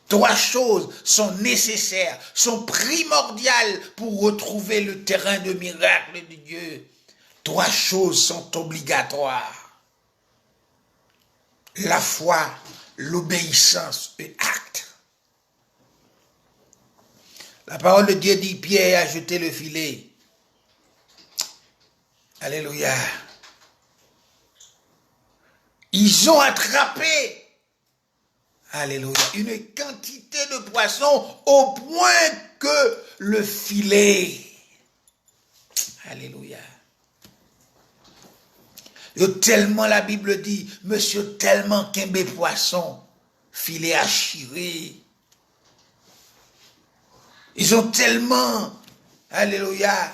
3 choses sont nécessaires, sont primordiales pour retrouver le terrain de miracle de Dieu. 3 choses sont obligatoires. La foi, l'obéissance et acte. La parole de Dieu dit, Pierre a jeté le filet. Alléluia. Ils ont attrapé, alléluia, une quantité de poissons au point que le filet, alléluia. Et tellement la Bible dit, monsieur tellement qu'un poisson, filet à chirer. Ils ont tellement, alléluia,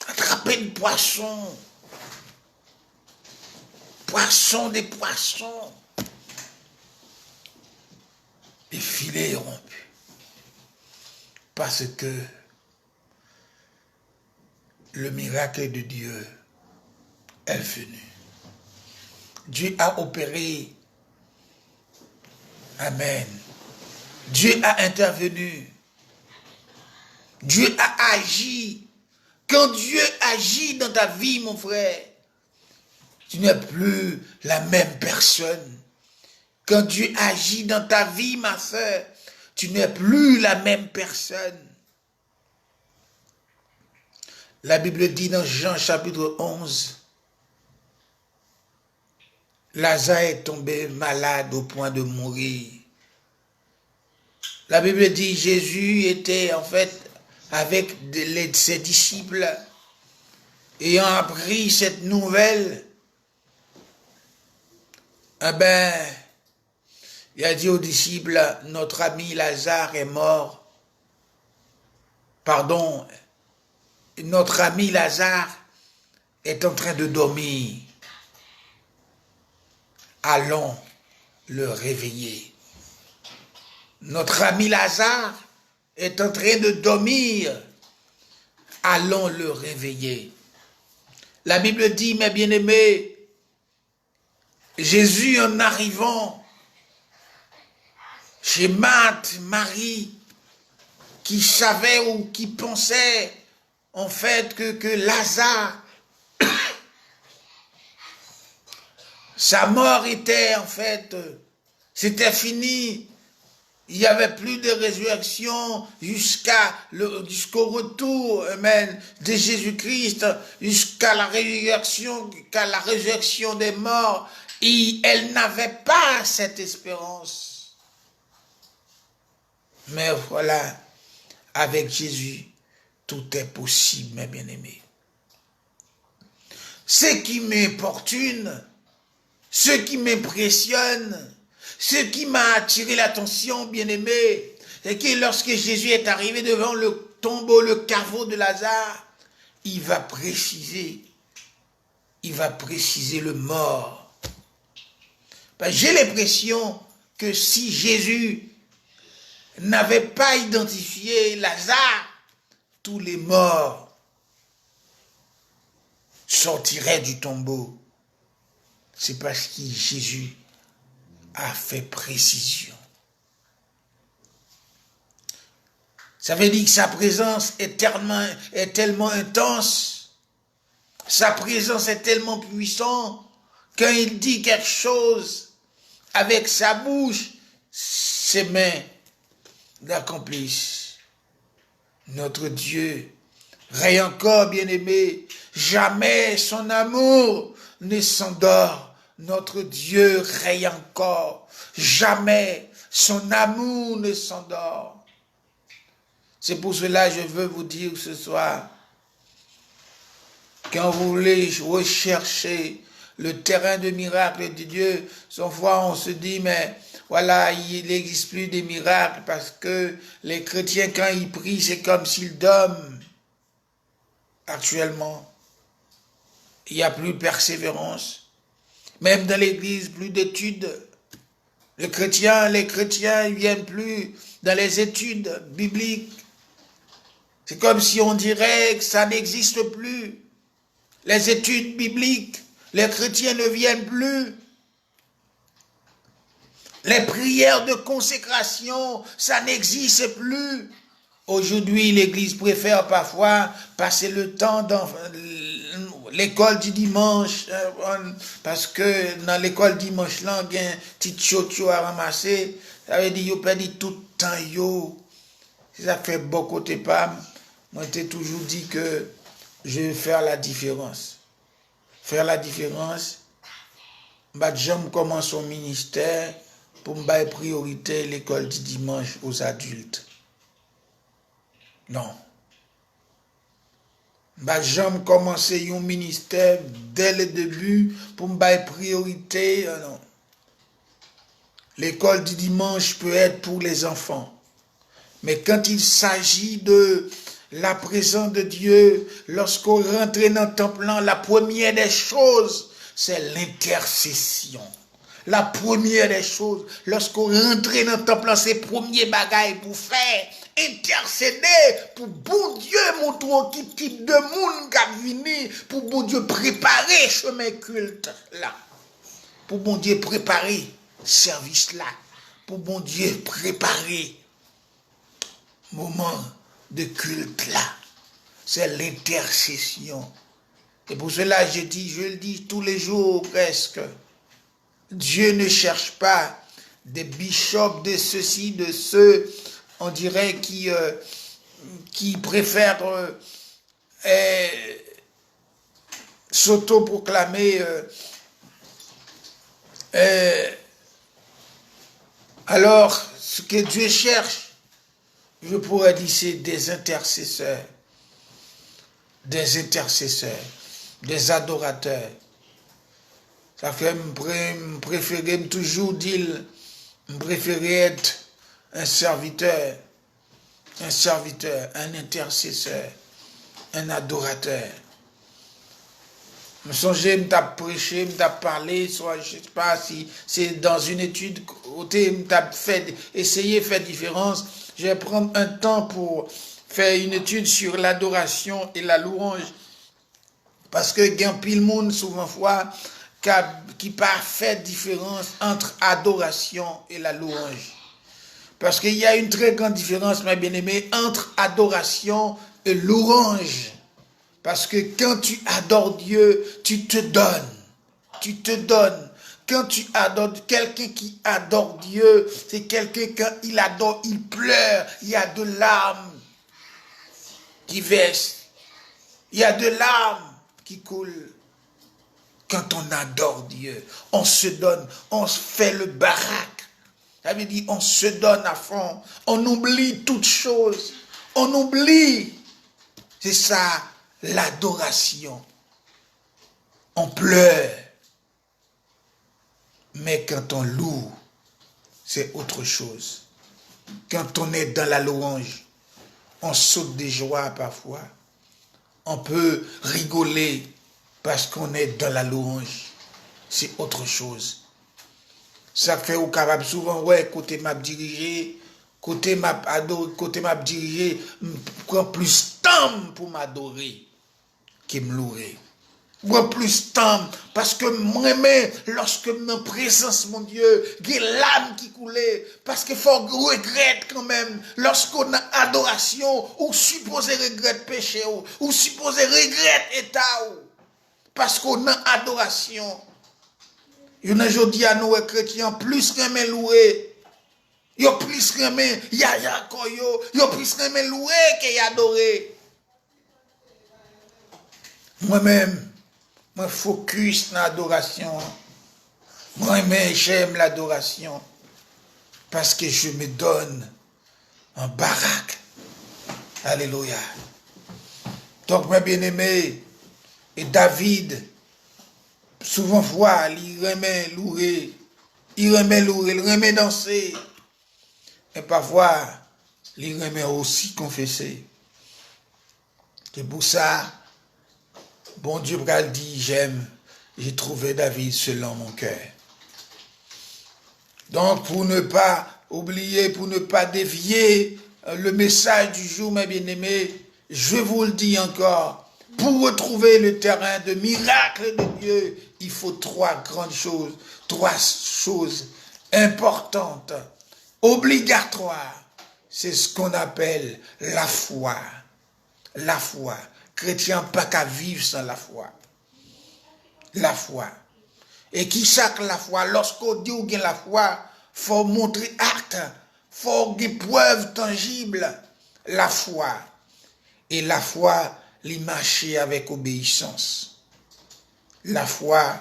attrapé de poissons, poissons des poissons, les filets rompus, parce que le miracle de Dieu est venu. Dieu a opéré. Amen. Dieu a intervenu. Dieu a agi. Quand Dieu agit dans ta vie, mon frère, tu n'es plus la même personne. Quand Dieu agit dans ta vie, ma soeur, tu n'es plus la même personne. La Bible dit dans Jean chapitre 11, Lazare est tombé malade au point de mourir. La Bible dit Jésus était en fait avec ses disciples, ayant appris cette nouvelle, il a dit aux disciples, notre ami Lazare est mort. Pardon, notre ami Lazare est en train de dormir. Allons le réveiller. Notre ami Lazare est en train de dormir. Allons le réveiller. La Bible dit, mes bien-aimés, Jésus en arrivant chez Marthe, Marie, qui savait ou qui pensait en fait que Lazare, sa mort était en fait, c'était fini. Il n'y avait plus de résurrection jusqu'au retour, amen, de Jésus-Christ, jusqu'à la résurrection des morts. Et elle n'avait pas cette espérance. Mais voilà, avec Jésus, tout est possible, mes bien-aimés. Ce qui m'importune, ce qui m'impressionne, ce qui m'a attiré l'attention, bien-aimé, c'est que lorsque Jésus est arrivé devant le tombeau, le caveau de Lazare, il va préciser le mort. J'ai l'impression que si Jésus n'avait pas identifié Lazare, tous les morts sortiraient du tombeau. C'est parce que Jésus a fait précision. Ça veut dire que sa présence est tellement intense, sa présence est tellement puissante, quand il dit quelque chose avec sa bouche, ses mains l'accomplissent. Notre Dieu, règne encore, bien-aimé, jamais son amour ne s'endort. Notre Dieu règne encore, jamais son amour ne s'endort. C'est pour cela que je veux vous dire ce soir, quand vous voulez rechercher le terrain de miracle de Dieu, fois on se dit, mais voilà, il n'existe plus des miracles parce que les chrétiens, quand ils prient, c'est comme s'ils dorment. Actuellement, il n'y a plus de persévérance. Même dans l'église, plus d'études. Les chrétiens, ils ne viennent plus dans les études bibliques. C'est comme si on dirait que ça n'existe plus. Les études bibliques, les chrétiens ne viennent plus. Les prières de consécration, ça n'existe plus. Aujourd'hui, l'Église préfère parfois passer le temps dans l'école du dimanche, parce que dans l'école dimanche, là, il y a un petit chocho à ramasser. Ça veut dire, vous perdez tout le temps, yo. Ça fait beaucoup de pas. Moi, j'ai toujours dit que je vais faire la différence. Faire la différence, je commence au ministère pour me donner priorité l'école du dimanche aux adultes. Non. J'aime commencer un ministère dès le début pour me donner priorité. Non. L'école du dimanche peut être pour les enfants. Mais quand il s'agit de la présence de Dieu, lorsqu'on rentre dans le temple, la première des choses, c'est l'intercession. La première des choses, lorsqu'on rentre dans le temple, c'est le premier bagage pour faire, intercéder pour bon Dieu, montrer qui type de monde qui a venu, pour bon Dieu préparer chemin culte là. Pour bon Dieu préparer service là. Pour bon Dieu préparer moment de culte là. C'est l'intercession. Et pour cela, je le dis tous les jours presque. Dieu ne cherche pas des bishops de ceci, de ceux, on dirait, qui préfèrent s'auto-proclamer. Alors, ce que Dieu cherche, je pourrais dire, c'est des intercesseurs, des adorateurs. Ça fait me préférer toujours dire, me préférer être un serviteur, un intercesseur, un adorateur. Me songer, me tape prêcher, me tape parler, soit je sais pas si c'est dans une étude côté, me tape essayer de faire différence. Je vais prendre un temps pour faire une étude sur l'adoration et la louange. Parce que il y a pile monde souvent fois qui pas fait différence entre adoration et la louange. Parce qu'il y a une très grande différence, mes bien-aimés, entre adoration et louange. Parce que quand tu adores Dieu, tu te donnes. Tu te donnes. Quand tu adores, quelqu'un qui adore Dieu, c'est quelqu'un quand il adore, il pleure. Il y a de larmes qui versent. Il y a de larmes qui coulent. Quand on adore Dieu, on se donne, on se fait le baraque. Ça veut dire on se donne à fond. On oublie toutes choses. On oublie. C'est ça, l'adoration. On pleure. Mais quand on loue, c'est autre chose. Quand on est dans la louange, on saute de joie parfois. On peut rigoler parce qu'on est dans la louange. C'est autre chose. Ça fait au capable souvent, ouais, côté m'a dirigé, côté m'a adoré, côté m'a dirigé, prend plus de temps pour m'adorer que me louer. prends plus de temps, parce que moi-même, lorsque en présence, mon Dieu, il y a l'âme qui coulait, parce qu'il faut regretter quand même, lorsqu'on a adoration, ou supposer regretter péché, ou supposer regretter état, parce qu'on a adoration. Il y a aujourd'hui à nous, chrétiens, plus qu'aimer louer. Yo plus remè yaya koyo, yo plus remè loué que adoré. Moi-même, moi focus dans l'adoration. Moi-même, j'aime l'adoration parce que je me donne en baraque. Alléluia. Donc, mes bien-aimés, et David, souvent voit, il remet louer, il remet danser. Et parfois, il remet aussi confesser. C'est pour ça, bon Dieu me dit, j'aime, j'ai trouvé David selon mon cœur. Donc, pour ne pas oublier, pour ne pas dévier le message du jour, mes bien-aimés, je vous le dis encore, pour retrouver le terrain de miracle de Dieu, il faut trois choses importantes, obligatoires. C'est ce qu'on appelle la foi. La foi. Chrétien pas qu'à vivre sans la foi. La foi. Et qui chaque la foi, lorsqu'on dit qu'il y a la foi, faut montrer acte, faut des preuves tangibles. La foi. Et la foi, l'y marcher avec obéissance. La foi,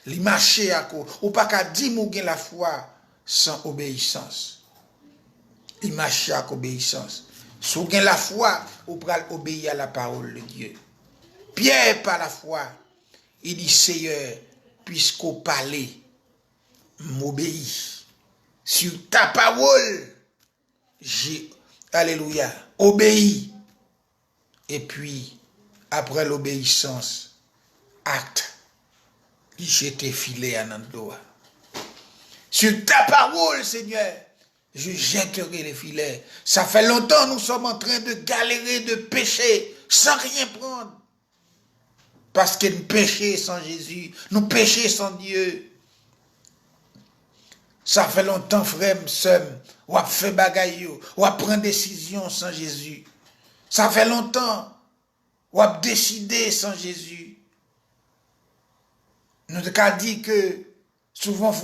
l'y marcher à quoi? Ou pas qu'à dire qu'il y a la foi sans obéissance. Il marche avec obéissance. Si vous avez la foi, vous pouvez obéir à la parole de Dieu. Pierre, par la foi, il dit, Seigneur, puisqu'au parler, m'obéis. Sur ta parole, j'ai, alléluia, obéi. Et puis, après l'obéissance, acte, il j'étais filé à Nandoa. Sur ta parole, Seigneur, je jetterai les filets. Ça fait longtemps nous sommes en train de galérer, de pécher, sans rien prendre. Parce que nous péchons sans Jésus, nous péchons sans Dieu. Ça fait longtemps, frère, sœur, ou a fait bagaille, ou a prendre décision sans Jésus. Ça fait longtemps, ou a décidé sans Jésus. Nous avons dit que, souvent,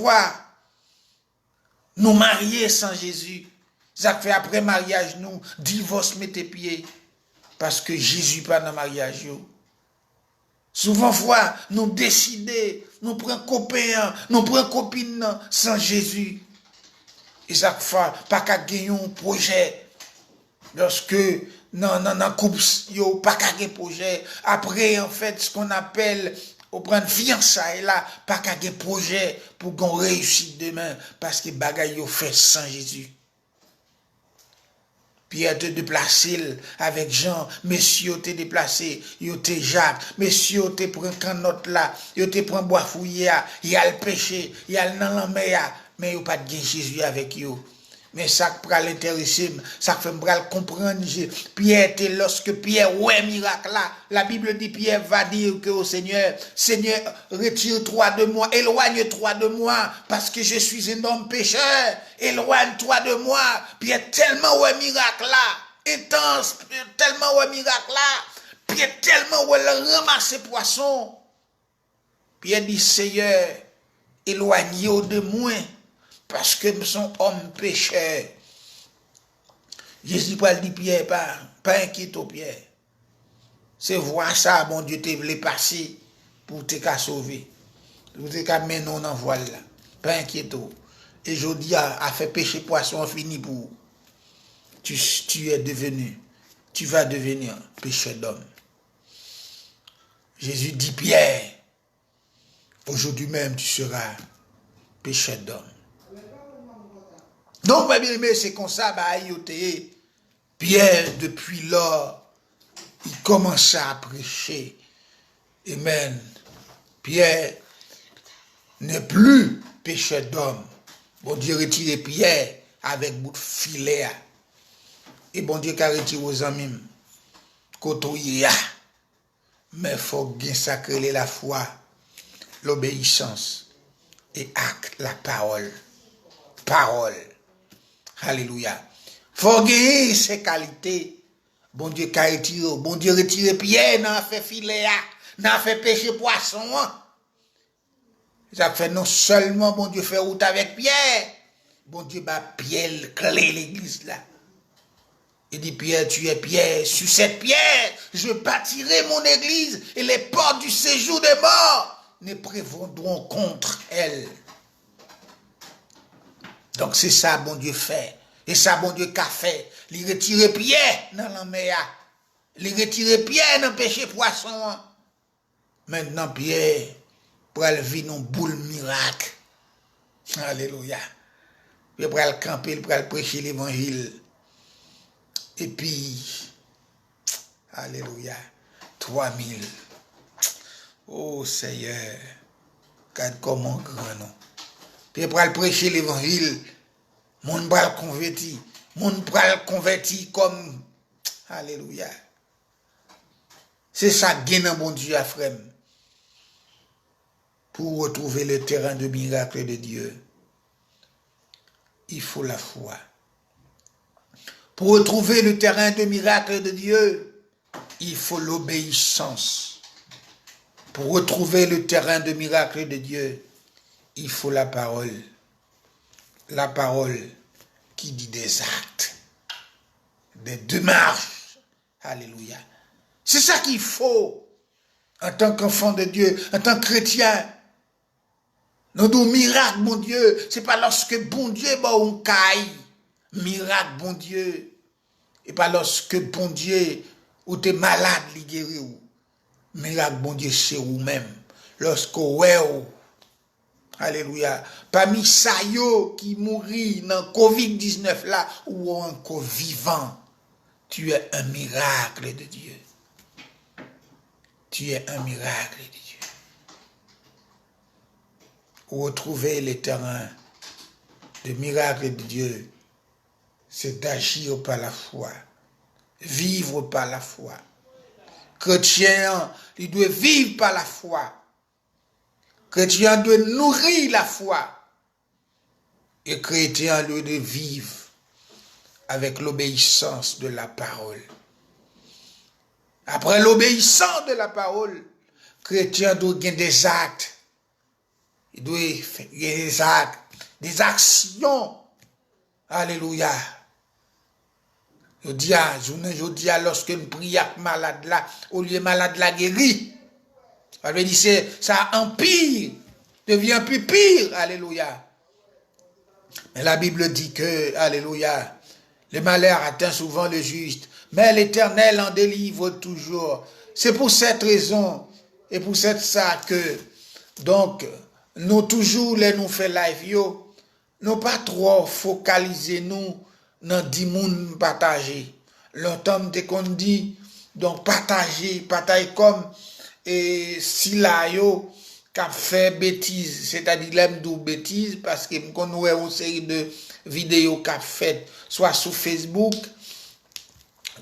nous marier sans Jésus. Ça fait après mariage, nous, divorce, mettez pieds. Parce que Jésus pas dans le mariage. Souvent, nous décider, nous prenons copain, nous prenons copine sans Jésus. Et ça fait pas qu'à gagner un projet. Lorsque, non, couple, yo, pas qu'à gagner un projet. Après, en fait, ce qu'on appelle, on prend fiançailles là, pas qu'à des projets pour qu'on réussisse demain, parce que bagaille yo fait sans Jésus. Pierre te déplacé avec Jean, messieurs te déplacé, yo te Jacques, messieurs te prend canotte là, yo te prend bois fouillé, y a le péché, y a le dans la mer, mais yo pas de Jésus avec yo. Mais ça pour l'intéresser, ça fait me comprendre. Pierre, lorsque Pierre ouais miracle là, la Bible dit Pierre va dire que au Seigneur, Seigneur, retire-toi de moi, éloigne-toi de moi, parce que je suis un homme pécheur, éloigne-toi de moi. Pierre tellement ouais miracle là, intense, tellement ouais miracle là, Pierre tellement ouais le ramasser poisson. Pierre dit Seigneur, éloigne-toi de moi. Parce que nous sommes hommes pécheurs. Jésus pas dit Pierre, pas inquiète au Pierre. C'est voir ça, bon Dieu te voulait passer pour te sauver. Pour te mener non en voile là. Pas inquiète. Et aujourd'hui a fait péché poisson fini pour. Tu vas devenir pécheur d'homme. Jésus dit Pierre, aujourd'hui même tu seras pécheur d'homme. Donc, mes bien-aimés, c'est comme ça, Pierre, depuis lors, il commençait à prêcher. Amen. Pierre n'est plus pécheur d'homme. Bon Dieu retire Pierre avec bout de filet. Et bon Dieu qui a retiré aux amis. Kotoya. Mais il faut bien sacrer la foi, l'obéissance et acte, la parole. Parole. Alléluia. Faut gagner ces qualités. Bon Dieu qu'a retiré, bon Dieu retire Pierre, n'a fait filet, n'a fait pêcher poisson. Ça fait non seulement bon Dieu fait route avec Pierre, bon Dieu bat Pierre clé l'église là. Il dit Pierre, tu es Pierre, sur cette pierre, je bâtirai mon église et les portes du séjour des morts ne prévaudront contre elle. Donc c'est ça bon Dieu fait. Et ça bon Dieu qu'a fait. Il retire Pierre dans la mer. Il retire Pierre dans le péché poisson. Maintenant Pierre pour aller vivre une boule miracle. Alléluia. Puis pour aller camper, pour aller prêcher l'évangile. Et puis, alléluia, 3000. Oh Seigneur, regarde comment grand non. Puis pour aller prêcher l'évangile, mon bral converti, mon bral converti comme, alléluia. C'est ça gain bon Dieu à frère. Pour retrouver le terrain de miracle de Dieu, il faut la foi. Pour retrouver le terrain de miracle de Dieu, il faut l'obéissance. Pour retrouver le terrain de miracle de Dieu, il faut la parole. La parole qui dit des actes, des démarches. Alléluia. C'est ça qu'il faut en tant qu'enfant de Dieu, en tant que chrétien. Nous disons miracle, mon Dieu. C'est pas lorsque bon Dieu, bah, on caille. Miracle, bon Dieu. Et pas lorsque bon Dieu, ou t'es malade, li guéri ou. Miracle, bon Dieu, c'est vous-même. Lorsque ouais, alléluia. Parmi ça yo qui mourit dans Covid-19 là, ou encore vivant, tu es un miracle de Dieu. Tu es un miracle de Dieu. Retrouver les terrains de miracle de Dieu, c'est d'agir par la foi, vivre par la foi. Chrétien, il doit vivre par la foi. Chrétien doit nourrir la foi. Et chrétien doit vivre avec l'obéissance de la parole. Après l'obéissance de la parole, chrétien doit gagner des actes. Il doit faire des actes, des actions. Alléluia. Je dis à lorsque nous prions malade là, au lieu malade là guéri. Ça veut dire ça empire, devient plus pire. Alléluia. Mais la Bible dit que, alléluia, le malheur atteint souvent le juste, mais l'Éternel en délivre toujours. C'est pour cette raison et pour cette ça que, donc, nous toujours les nous fait live yo, nous pas trop focaliser nous dans 10 moun partager. Longtemps dès qu'on dit donc partager comme et si là yo qu'a fait bêtise, c'est-à-dire l'aime d'ou bêtise parce que qu'on voit une série de vidéos qu'a fait soit sur Facebook.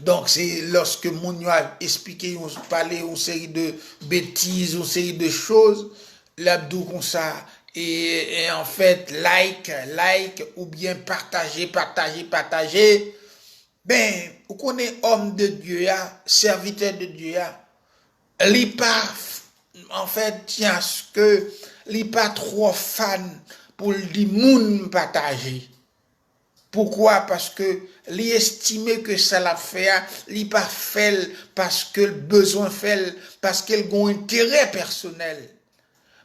Donc c'est lorsque moun a expliqué on parler une série de bêtises, une série de choses l'abdou comme ça et en fait like ou bien partager ben vous connaissez homme de Dieu serviteur de Dieu li pas en fait tiens ce que li pas trop fan pour le moun partager. Pourquoi? Parce que li estime que ça l'a fait, li pas fait parce que le besoin fait parce qu'il a un intérêt personnel.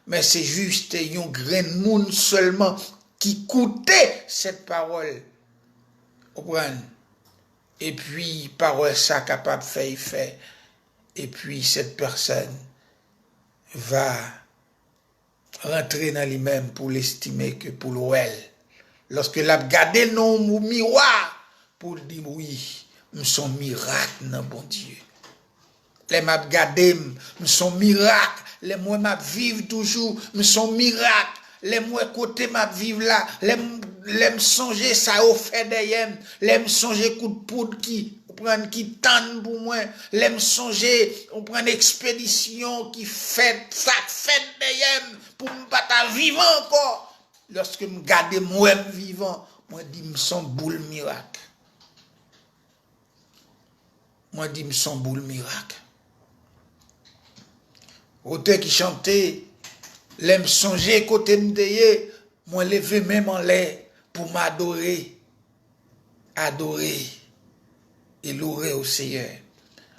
Mais c'est juste un grain de monde seulement qui coûtait cette parole. Et puis, parole ça capable de faire effet. Et puis, cette personne va rentrer dans lui-même pour l'estimer que pour l'ouel. Lorsque l'a regardé dans le miroir, pour dire oui, nous sommes miracles dans bon Dieu. Les m'a regardé, nous sommes miracles. Les moi m'a vivre toujours, nous sommes miracles. Les moi côté m'a vivre là, les me songer ça au fait derrière, les me songer coup de poudre qui prend qui tente pour moi, l'aime songer, on prend une expédition qui fait ça fait d'ailleurs pour me pas vivant encore. Lorsque me garde moi vivant, moi dis me son boule miracle. Moi dis me son boule miracle. Auteur qui chantait, l'aime songer côté m'deye, moi lever même en l'air pour m'adorer, adorer et louer au Seigneur.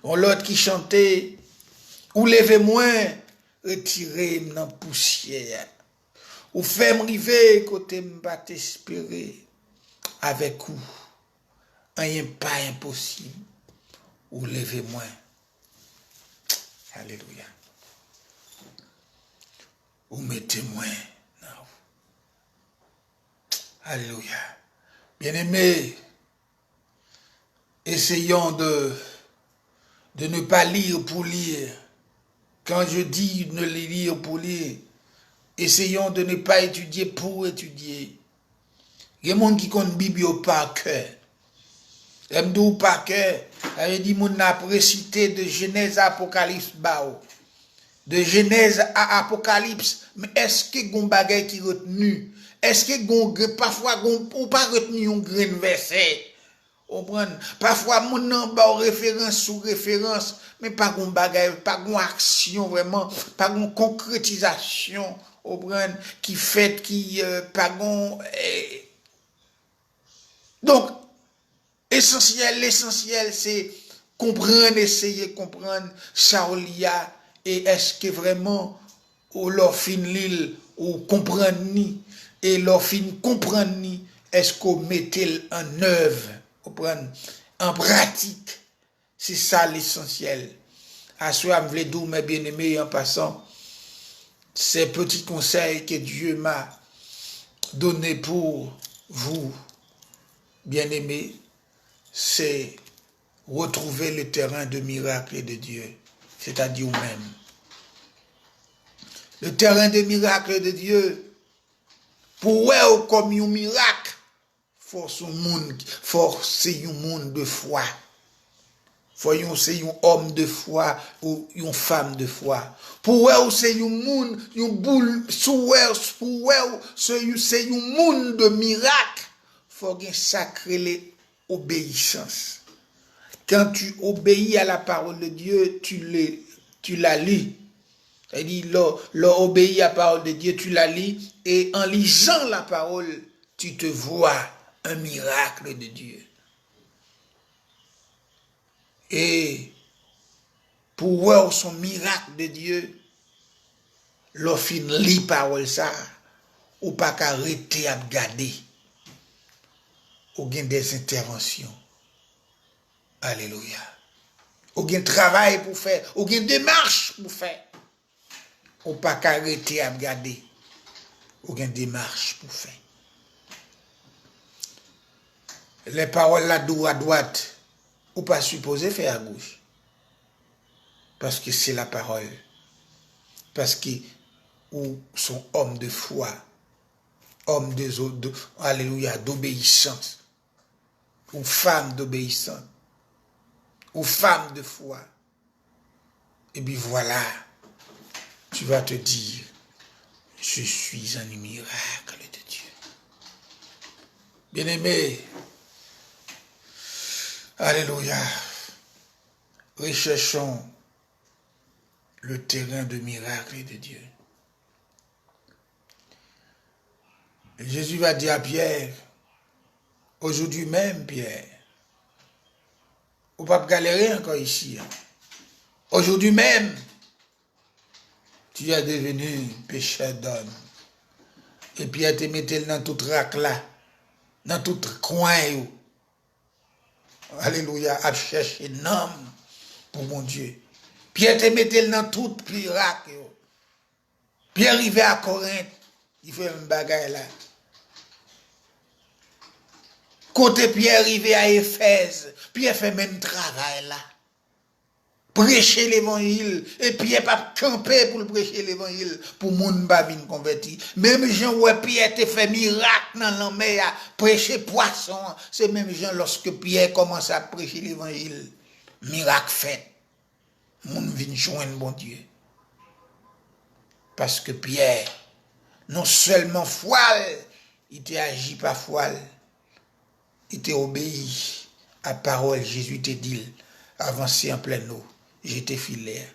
On l'autre qui chantait, ou lever moins, retirer dans poussière. Ou fait m'river côté m'pas t'espérer avec vous. Rien pas impossible. Ou lever moins. Alléluia. Ou mettez moins. Alléluia. Bien-aimés, essayons de ne pas lire pour lire. Quand je dis de lire pour lire, essayons de ne pas étudier pour étudier. Il y a des gens qui connaissent la Bible par cœur. M'dou par cœur, avait dit mon n'a récité de Genèse à Apocalypse bao. De Genèse à Apocalypse, mais est-ce que gon bagay qui retenu? Est-ce que gon parfois gon ou pas retenu un grain verset? On prend parfois mon nan ba référence sous référence, mais pas gon bagay, pas gon action vraiment, pas gon concrétisation, on prend qui fait qui pas gon donc l'essentiel c'est comprendre, essayer de comprendre Shaolia et est-ce que vraiment ou leur fin l'île ou comprendre ni et leur fin comprendre ni est-ce qu'on mettait en œuvre en pratique. C'est ça l'essentiel. À soi me vle dou mes bien-aimés en passant ces petits conseils que Dieu m'a donné pour vous bien-aimés, c'est retrouver le terrain de miracle de Dieu, c'est-à-dire vous-même. Le terrain de miracle de Dieu, pour voir comme un miracle, force un monde de foi. Faut c'est un homme de foi ou une femme de foi. Pour voir c'est un monde, une boule, pour voir c'est un monde de miracle. Faut qu'il sacré l'obéissance. Quand tu obéis à la parole de Dieu, tu la lis. C'est-à-dire, l'obéis à la parole de Dieu, tu la lis, et en lisant la parole, tu te vois un miracle de Dieu. Et pour voir son miracle de Dieu, lorsqu'on lit la parole ça, ou pas qu'arrêter à regarder, ou bien des interventions. Alléluia. Ou bien travail pour faire, ou bien démarche pour faire. Ou pas qu'arrêter à regarder, ou bien démarche pour faire. Les paroles là à droite, ou pas supposé faire à gauche. Parce que c'est la parole. Parce que ou sont hommes de foi, hommes alléluia, d'obéissance, ou femmes d'obéissance, ou femmes de foi. Et puis voilà, tu vas te dire, je suis un miracle de Dieu. Bien-aimé, alléluia, recherchons le terrain de miracle de Dieu. Et Jésus va dire à Pierre, aujourd'hui même, Pierre, on ne va pas galérer encore ici. Aujourd'hui même, tu es devenu pécheur d'homme. Et Pierre te mettait dans tout rac là, dans tout coin. Alléluia, à chercher un homme pour mon Dieu. Pierre te mettait dans tout rac. Pierre arrivait à Corinthe, il fait un bagage là. Côté Pierre arrivé à Éphèse, Pierre fait même travail là. prêcher l'évangile, et Pierre pas camper pour le prêcher l'évangile, pour moun pas vin converti. Même gens ouais Pierre te fait miracle dans la mer, prêcher poisson, c'est même gens lorsque Pierre commence à prêcher l'évangile, miracle fait. Moun vin joindre bon Dieu. Parce que Pierre, non seulement foile, il était agi par foile, il était obéi à parole, Jésus te dit, avancez en pleine eau, j'étais filaire.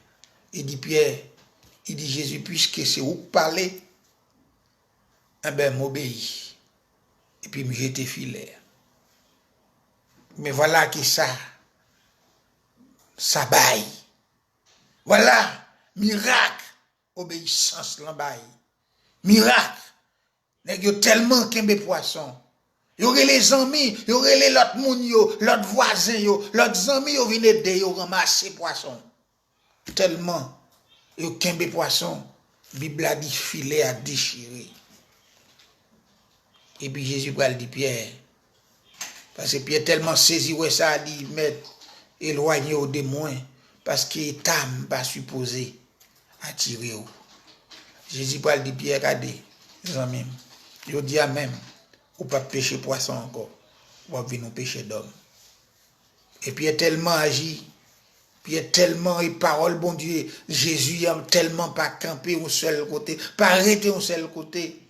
Il dit Pierre, il dit Jésus, puisque c'est où parler, eh ben m'obéis. Et puis j'étais filaire. Mais voilà qui ça baille. Voilà, miracle, obéissance l'embaille. Miracle. Nèg yo tellement kembe poisson. Yo aurait les amis, yo aurait les l'autre moun yo, l'autre voisin yo, l'autre amis yo vinn aider yo ramasser poisson. Tellement yo kembe poisson, Bible a dit filet à déchirer. Et puis Jésus va le dire Pierre. Parce que Pierre tellement saisi ouais ça a dit mettre éloigné au démon parce qu'il t'am pas supposé attirer ou. Jésus va le dire Pierre regardez, les amis. Yo dit à même ou pas pêcher poisson encore, ou pas venir pêcher d'homme. Et puis il est tellement agi, puis il est tellement et parole bon Dieu, Jésus a tellement pas campé au seul côté, pas arrêté au seul côté.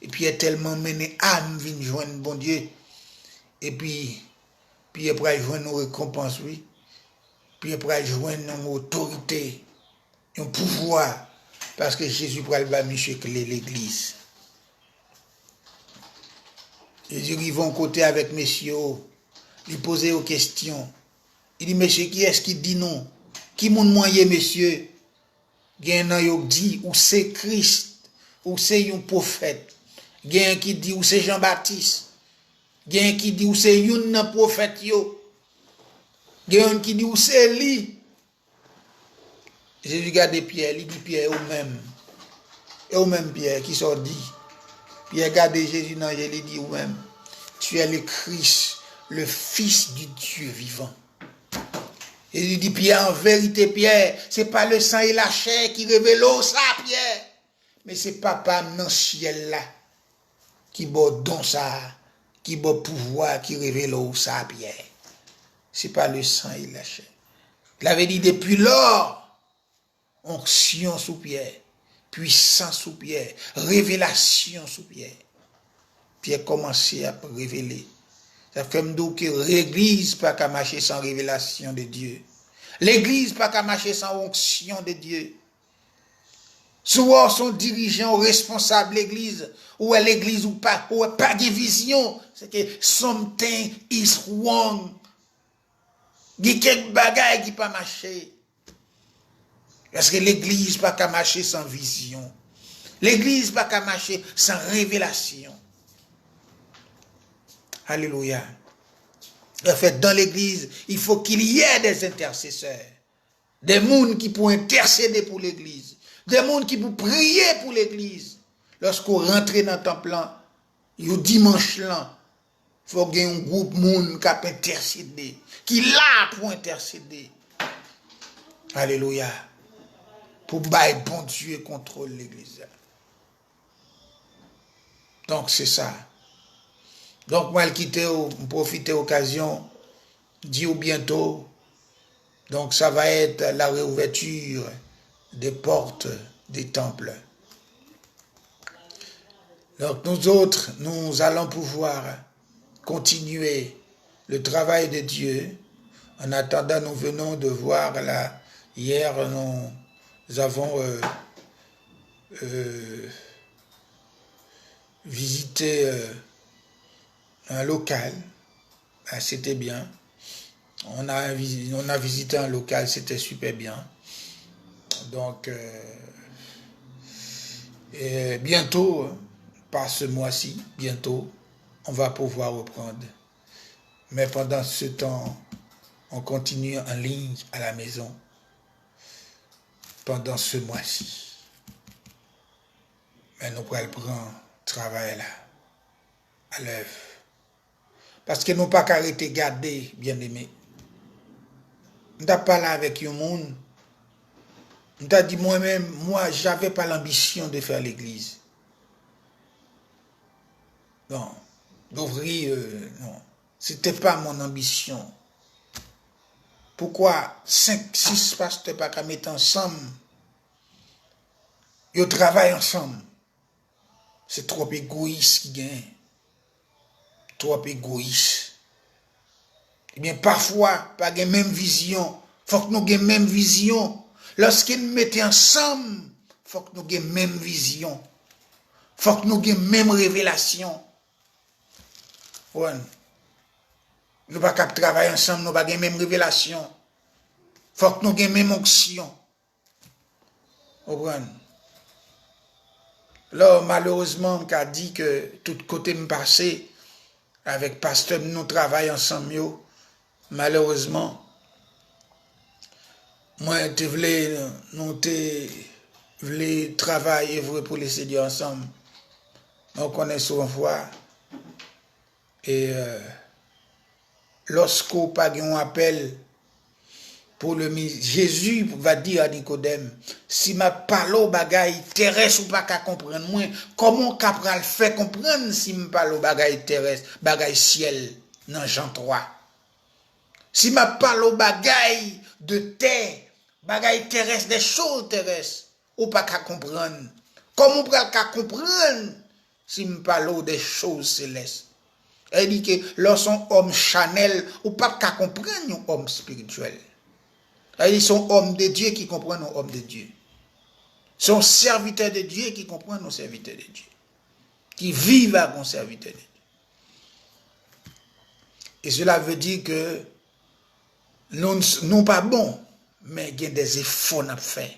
Et puis il est tellement mené âme vient joindre bon Dieu. Et puis il pourra joindre nos récompenses oui. Puis il pourra joindre nos autorité, un pouvoir parce que Jésus pourra le monsieur que l'église. Jésus arrive en côté avec messieurs, il posait aux questions. Il dit, monsieur, qui est-ce qui dit non? Qui moun moyen, monsieur? Gen nan yo dit, ou c'est Christ, ou c'est un prophète. Gen qui dit, ou c'est Jean-Baptiste. Gen qui dit, ou c'est un prophète yo. Gen qui dit, ou c'est lui. Jésus regarde Pierre, il dit Pierre, ou même Pierre, qui sort dit. Puis regardez Jésus dans il dit ou-même, tu es le Christ, le Fils du Dieu vivant. Et il dit Pierre, en vérité Pierre, c'est pas le sang et la chair qui révèlent ça Pierre, mais c'est papa dans le ciel là qui boit don ça, qui boit pouvoir qui révèle ça Pierre. C'est pas le sang et la chair. Il avait dit depuis lors, onction sous Pierre. Puissance sous Pierre, révélation sous Pierre. Pierre commençait à révéler. Ça fait me dire que l'église pas qu'à marcher sans révélation de Dieu. L'église pas qu'à marcher sans onction de Dieu. Soit son dirigeant, responsable l'église, ou à l'église ou pas de vision, c'est que something is wrong. Il y a quelques bagailles qui pas marcher. Parce que l'église pas qu'à marcher sans vision. L'église pas qu'à marcher sans révélation. Alléluia. En fait, dans l'église, il faut qu'il y ait des intercesseurs. Des gens qui pour intercéder pour l'église. Des gens qui pour prier pour l'église. Lorsqu'on rentre dans le temple, il y a dimanche là, il faut qu'il y ait un groupe de gens qui a intercédé. Qui là pour intercéder. Alléluia. Pour bailler bon Dieu contrôle l'église. Donc c'est ça. Donc moi, je profiter de l'occasion, dire bientôt, donc ça va être la réouverture des portes des temples. Donc nous autres, nous allons pouvoir continuer le travail de Dieu. En attendant, nous venons de voir là, hier, nous avons visité un local, c'était bien. On a visité un local, c'était super bien. Donc, bientôt, pas ce mois-ci, bientôt, on va pouvoir reprendre. Mais pendant ce temps, on continue en ligne à la maison. Pendant ce mois-ci. Mais nous pourrons prendre travail là, à l'œuvre. Parce que nous pas qu'arrêter garder, bien aimé. m'ta parlé avec un monde, m'ta dit moi-même, moi, j'avais pas l'ambition de faire l'église. Non, d'ouvrir, non. C'était pas mon ambition. Pourquoi 5, 6 pasteurs pas qu'à mettre ensemble? Ils travaillent ensemble. C'est trop égoïste qui gagne. Trop égoïste. Eh bien, parfois, pas la même vision. Faut que nous ayons même vision. Lorsqu'ils nous mettent ensemble, faut que nous ayons même vision. Faut que nous ayons même révélation. Ouais. Nous pas qu'à travailler ensemble, nous pas la même révélation. Faut que nous ayons même onction. Ouais. Là, malheureusement, on a dit que tout côté me passé, avec pasteur, nous travaillons ensemble. Malheureusement, moi, nous voulons travailler pour les Seigneurs ensemble. On connaît souvent fois. Et lorsqu'on n'a pas un appel pour le ministre, Jésus va dire à Nicodème, si ma parole au bagaille terrestre ou pas qu'à comprendre moi, comment capral fait comprendre si ma parole au bagaille terrestre, bagaille ciel, dans Jean 3. Si ma parole au bagaille de terre, bagaille terrestre, des choses terrestres, ou pas qu'à comprendre. Comment on peut qu'à comprendre si ma parle des choses célestes? Elle dit que lorsqu'on homme chanel, ou pas qu'à comprendre un homme spirituel. Ils sont hommes de Dieu qui comprennent nos hommes de Dieu. Ils sont serviteurs de Dieu qui comprennent nos serviteurs de Dieu. Qui vivent avec nos serviteurs de Dieu. Et cela veut dire que nous ne sommes pas bons, mais il y a des efforts à faire.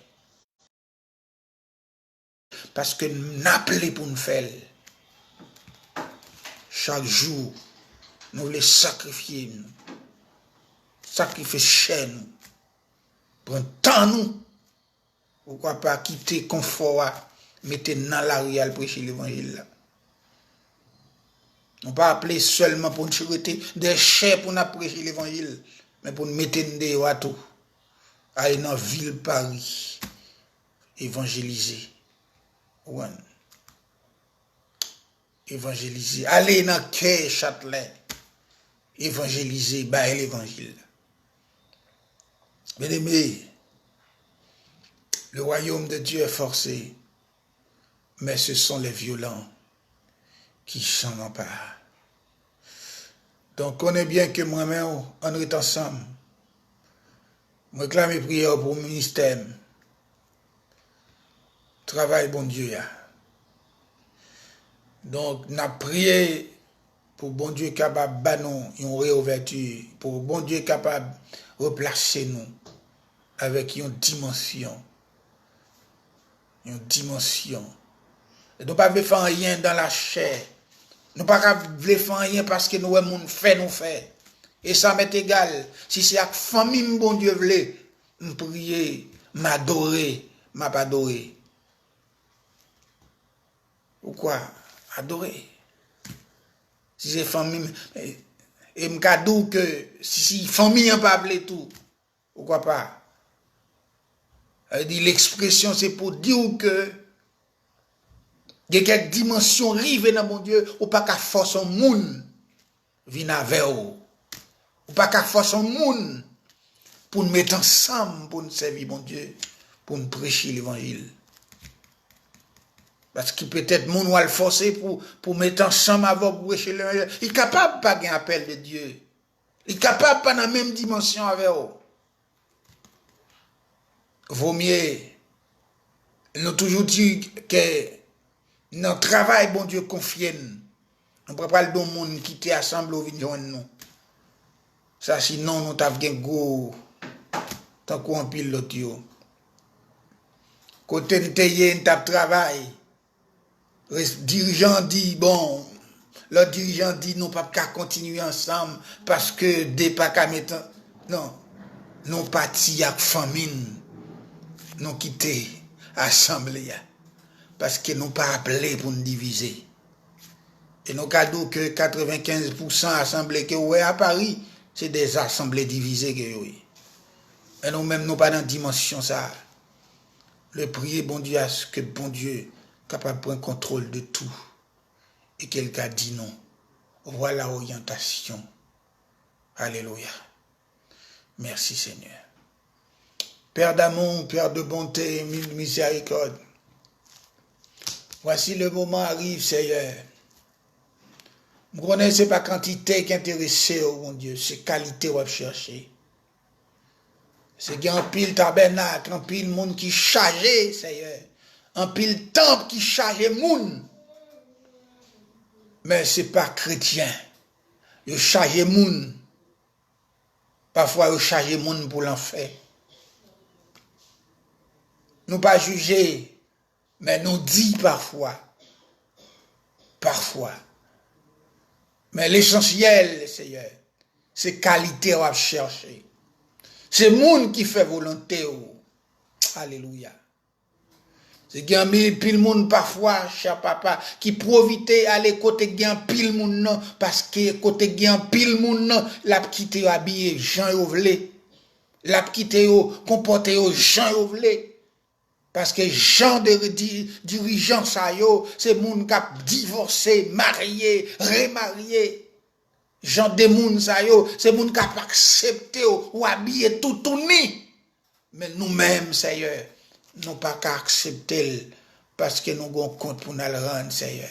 Parce que nous appelons pour nous faire. Chaque jour, nous voulons sacrifier nous. Sacrifier cher nous. Prendre temps nous. Pourquoi pas quitter confort, mettre dans la rue à prêcher l'évangile. On pas appeler seulement pour nous chercher des chers pour nous prêcher l'évangile, mais pour nous mettre dans des tout. Aller dans la ville Paris, évangéliser. Ouais. Évangéliser. Aller dans le cœur Châtelet, évangéliser, bah l'évangile. Bien aimé, le royaume de Dieu est forcé, mais ce sont les violents qui s'en emparent. Donc, on est bien que moi-même, on est ensemble. Je réclame prière pour le ministère. Travail, bon Dieu. Donc, on a prié pour bon Dieu capable de nous une réouverture, pour bon Dieu capable de replacer nous avec une dimension. Une dimension. Et nous ne pouvons pas faire rien dans la chair. Nous ne pouvons pas faire rien parce que nous avons fait, nous fait. Et ça m'est égal. Si c'est avec famille, bon Dieu voulait, me prier, m'adorer, m'a pas adoré. Pourquoi? Adorer. Si c'est famille, et m'kadou que si famille n'a pas appelé tout, pourquoi pas? Elle dit l'expression c'est pour dire que il y a quelques dimensions rivées dans mon Dieu, ou pas qu'à force un monde vient avec vous. Ou pas qu'à force un monde pour nous mettre ensemble, pour nous servir mon Dieu, pour nous prêcher l'évangile. Parce que peut-être mon va le forcer pour mettre ensemble avec vous prêcher l'évangile. Il est capable de pas gagner appel de Dieu. Il est capable de pas dans la même dimension avec vous. Vaut mieux, nous toujours dit que notre travail, bon Dieu, confie nous. On ne peut pas le don monde qui t'est assemblé au vignon nous. Ça, sinon, nous t'avons un gros, tant qu'on pile l'autre. Côté nous t'avons travail. Le dirigeant dit, bon, le dirigeant dit, nous ne pouvons pas continuer ensemble parce que des pas qu'à mettre. Non, nous partis avec famine. Nous quitter l'assemblée. Parce que nous pas appelés pour nous diviser. Et nous avons que 95% assemblées que oui à Paris, c'est des assemblées divisées que oui. Et nous-mêmes, nous pas dans la dimension ça. Le prier, bon Dieu, à ce que bon Dieu capable de prendre contrôle de tout. Et quelqu'un dit non. Voilà l'orientation. Alléluia. Merci Seigneur. Père d'amour, Père de bonté, miséricorde. Voici le moment arrive, Seigneur. Vous connaissez pas quantité qui intéresse, oh mon Dieu, c'est qualité qu'on va chercher. C'est qu'il y a un pile tabernacle, un pile monde qui chargé, Seigneur. Un pile temple qui chargé monde. Mais c'est pas chrétien. Il chargé monde. Parfois, il chargé monde pour l'enfer. Nous pas juger, mais nous dit parfois. Parfois. Mais l'essentiel, Seigneur, c'est qualité à chercher. C'est monde qui fait volonté. Alléluia. C'est qu'il y a pile monde parfois, cher papa, qui profitait aller côté gain pile monde non, parce que côté gain pile monde non, l'a quitté habillé Jean Yovlé. L'a quitté comporté Jean Yovlé. Parce que Jean de dirigeant ça yo, c'est monde qui a divorcé, marié, remarié. Jean de moun ça yo, c'est moun qui a accepté ou habillé tout ni. Mais nous-mêmes, Seigneur, nous pas qu'à accepter parce que nous avons compte pour nous le rendre, Seigneur.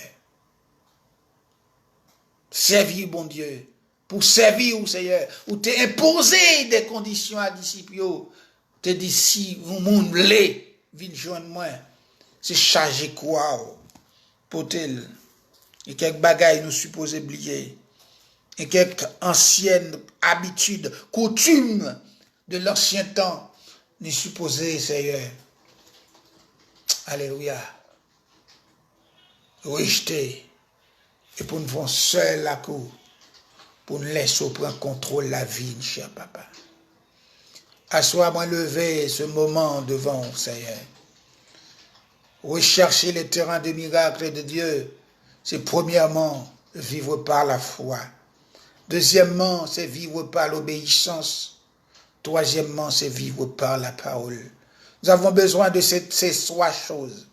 Servir, bon Dieu, pour servir, Seigneur, ou te imposer des conditions à disciples, te dit si vous moun l'est, vite joindre moi, c'est charger quoi, pour tel, et quelques bagailles nous supposons oublier, et quelques anciennes habitudes, coutumes de l'ancien temps, nous supposons, Seigneur. Alléluia. Rejeter. Et pour nous faire seul la cour. Pour nous laisser prendre contrôle de la vie, cher papa. Assois-moi lever ce moment devant vous, Seigneur. Rechercher les terrains de miracles de Dieu. C'est premièrement vivre par la foi. Deuxièmement, c'est vivre par l'obéissance. Troisièmement, c'est vivre par la parole. Nous avons besoin de ces trois choses.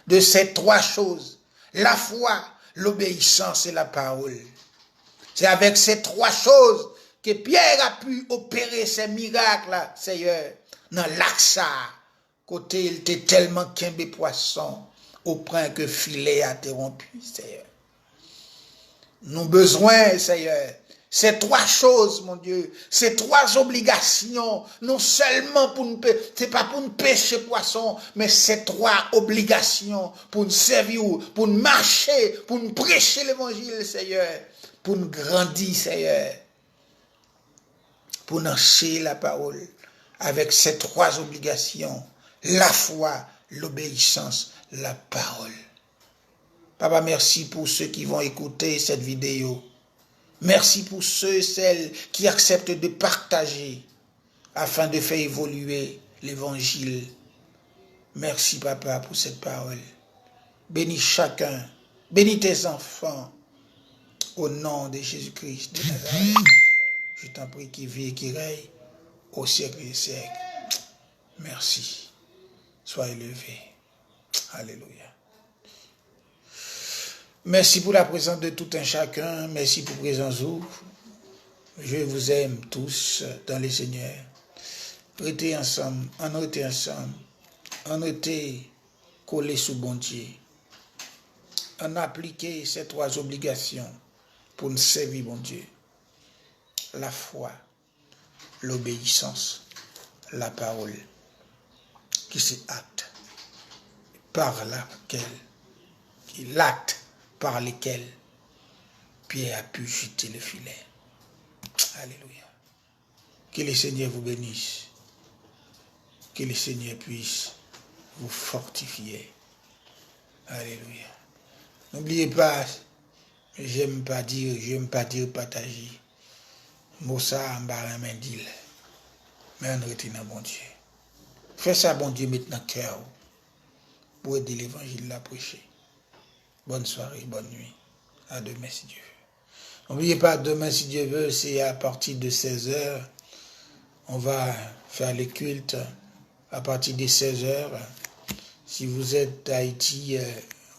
De ces trois choses. La foi, l'obéissance et la parole. C'est avec ces trois choses que Pierre a pu opérer ces miracles, Seigneur. Dans l'Axa, côté il était tellement qu'un poisson, au point que filet a été rompu, Seigneur. Nous avons besoin, Seigneur. Ces trois choses, mon Dieu, ces trois obligations, non seulement pour nous, c'est pas pour nous pêcher poisson, mais ces trois obligations pour nous servir, pour nous marcher, pour nous prêcher l'évangile, Seigneur, pour nous grandir, Seigneur, pour nous enseigner la parole, avec ces trois obligations, la foi, l'obéissance, la parole. Papa, merci pour ceux qui vont écouter cette vidéo. Merci pour ceux et celles qui acceptent de partager afin de faire évoluer l'évangile. Merci, papa, pour cette parole. Bénis chacun. Bénis tes enfants. Au nom de Jésus-Christ de Nazareth. Je t'en prie qu'il vive et qu'il règne au siècle des siècles. Merci. Sois élevé. Alléluia. Merci pour la présence de tout un chacun. Merci pour la présence vous. Je vous aime tous dans le Seigneur. Restez ensemble, on reste ensemble. On reste collés sous bon Dieu. On applique ces trois obligations pour nous servir bon Dieu. La foi, l'obéissance, la parole. Qui c'est acte par laquelle, qui l'acte par lesquels Pierre a pu jeter le filet. Alléluia. Que le Seigneur vous bénisse. Que le Seigneur puisse vous fortifier. Alléluia. N'oubliez pas, j'aime pas dire partager. Moussa Mbara Mendil. Mais on retient bon Dieu. Fais ça, bon Dieu, maintenant cœur pour aider l'évangile à prêcher. Bonne soirée, bonne nuit. À demain si Dieu veut. N'oubliez pas, demain si Dieu veut, c'est à partir de 16h On va faire les cultes à partir de 16h. Si vous êtes à Haïti,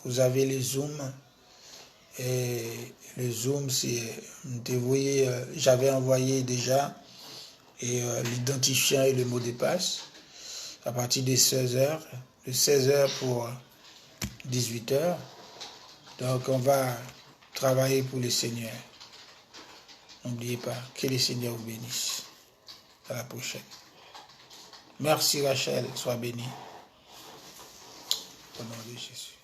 vous avez les Zooms. Et le Zoom, c'est, vous voyez, j'avais envoyé déjà l'identifiant et le mot de passe à partir de 16h, de 16h pour 18h. Donc on va travailler pour le Seigneur. N'oubliez pas, que le Seigneur vous bénisse. À la prochaine. Merci Rachel, sois bénie. Au nom de Jésus.